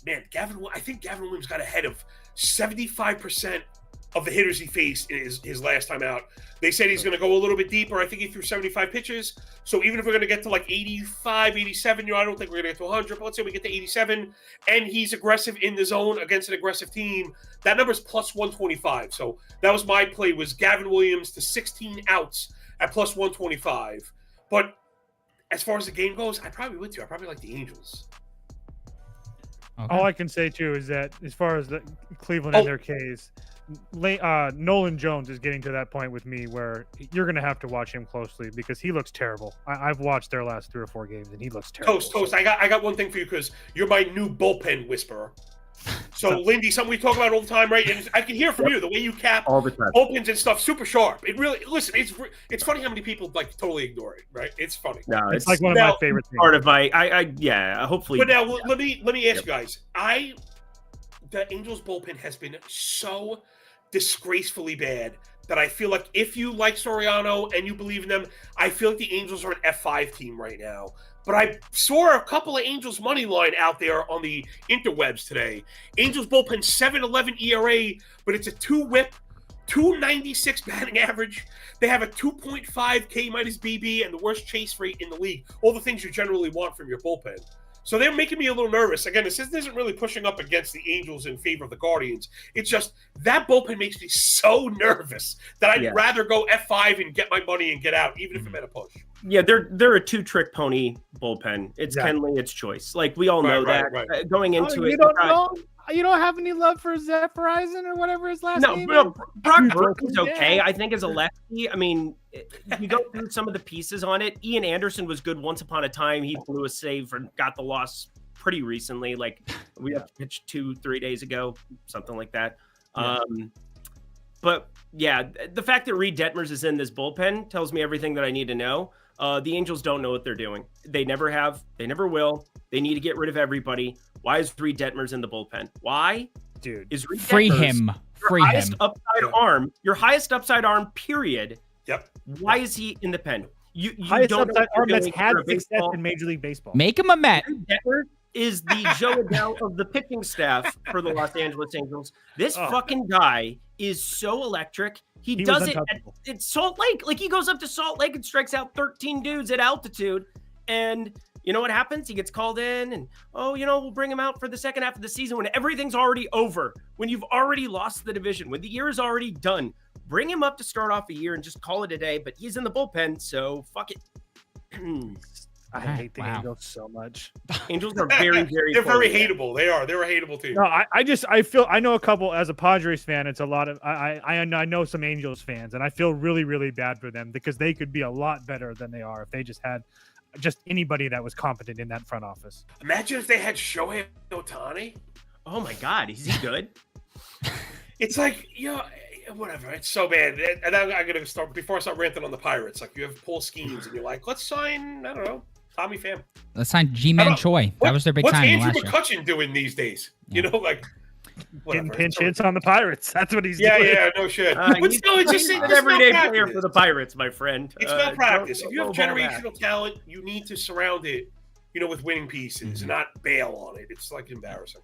think Gavin Williams got ahead of 75% of the hitters he faced his last time out. They said he's going to go a little bit deeper. I think he threw 75 pitches. So even if we're going to get to like 85, 87, I don't think we're going to get to 100, but let's say we get to 87, and he's aggressive in the zone against an aggressive team, that number's plus 125. So that was my play, was Gavin Williams to 16 outs at plus 125. But as far as the game goes, I probably would too. I probably like the Angels. Okay. All I can say too is that as far as the Cleveland and their Ks, Nolan Jones is getting to that point with me where you're going to have to watch him closely because he looks terrible. I've watched their last 3 or 4 games and he looks terrible. Toast. I got one thing for you because you're my new bullpen whisperer. So, Lindy, something we talk about all the time, right? And I can hear from you the way you cap all the time. Bullpens and stuff, super sharp. It really, listen, it's funny how many people like totally ignore it, right? It's funny. No, it's like one of my favorite things. Part of my, hopefully. But now let me ask you guys. The Angels bullpen has been so disgracefully bad that I feel like if you like Soriano and you believe in them, I feel like the Angels are an F5 team right now. But I saw a couple of Angels money line out there on the interwebs today. Angels bullpen 7.11 ERA, but it's a 2 whip, 296 batting average. They have a 2.5 K minus BB and the worst chase rate in the league. All the things you generally want from your bullpen. So they're making me a little nervous. Again, this isn't really pushing up against the Angels in favor of the Guardians. It's just that bullpen makes me so nervous that I'd rather go F5 and get my money and get out, even if I'm at a push. Yeah, they're a 2-trick pony bullpen. It's Kenley, it's Choice. Like we all know that. Right. Going into it. You don't have any love for Zach Verizon or whatever his last name is? No, Brock Burke is okay. I think as a lefty, I mean, you go through some of the pieces on it. Ian Anderson was good once upon a time. He blew a save and got the loss pretty recently. Like we have pitched 2-3 days ago, something like that. But yeah, the fact that Reed Detmers is in this bullpen tells me everything that I need to know. The Angels don't know what they're doing. They never have. They never will. They need to get rid of everybody. Why is Reed Detmers in the bullpen? Why? Dude, is Reed free Detmers him. Free him. Your highest upside arm, period. Yep. Why is he in the pen? You highest don't upside arm that's had success baseball. in Major League Baseball. Make him a Met. Reed Detmers is the Joe Adele of the pitching staff for the Los Angeles Angels. This fucking guy is so electric. He does it at Salt Lake. Like he goes up to Salt Lake and strikes out 13 dudes at altitude. And you know what happens? He gets called in and, we'll bring him out for the second half of the season when everything's already over, when you've already lost the division, when the year is already done. Bring him up to start off the year and just call it a day. But he's in the bullpen, so fuck it. I hate the Angels so much. Angels are very, very. They're very hateable. They are. They're a hateable team. No, I know a couple as a Padres fan. It's a lot of I know some Angels fans, and I feel really, really bad for them because they could be a lot better than they are if they just had anybody that was competent in that front office. Imagine if they had Shohei Ohtani. Oh my God, is he good? It's like, whatever. It's so bad. And I'm going to start, before I start ranting on the Pirates, like you have Paul Skeens and you're like, let's sign, I don't know, Tommy Pham. Let's sign G-Man Choi. That was their big signing last year. What's Andrew McCutchen doing these days? You know, like. Getting Whatever. pinch hits on the Pirates. That's what he's Yeah, doing. yeah, no shit. But still, it's just an it's everyday malpractice. player for the Pirates, my friend. It's malpractice. Don't If you have lowball that. generational talent, you need to surround it, with winning pieces and not bail on it. It's like embarrassing.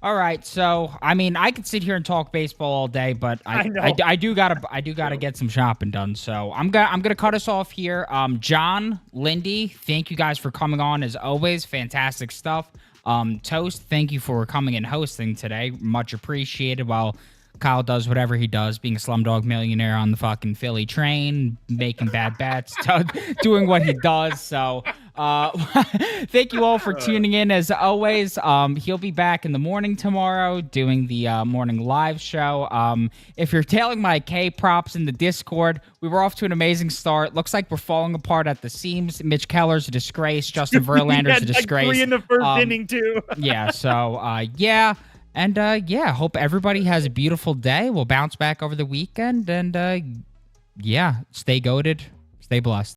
All right, so I mean, I could sit here and talk baseball all day, but I do gotta get some shopping done. So I'm gonna cut us off here. John, Lindy, thank you guys for coming on as always. Fantastic stuff. Toast, thank you for coming and hosting today. Much appreciated. While Kyle does whatever he does, being a slumdog millionaire on the fucking Philly train, making bad bets, doing what he does. So thank you all for tuning in as always. He'll be back in the morning tomorrow doing the morning live show. If you're tailing my K props in the Discord, we were off to an amazing start. Looks like we're falling apart at the seams. Mitch Keller's a disgrace. Justin Verlander's a disgrace. Like 3 in the first inning too. Yeah. So yeah. And hope everybody has a beautiful day. We'll bounce back over the weekend. And yeah, stay goated. Stay blessed.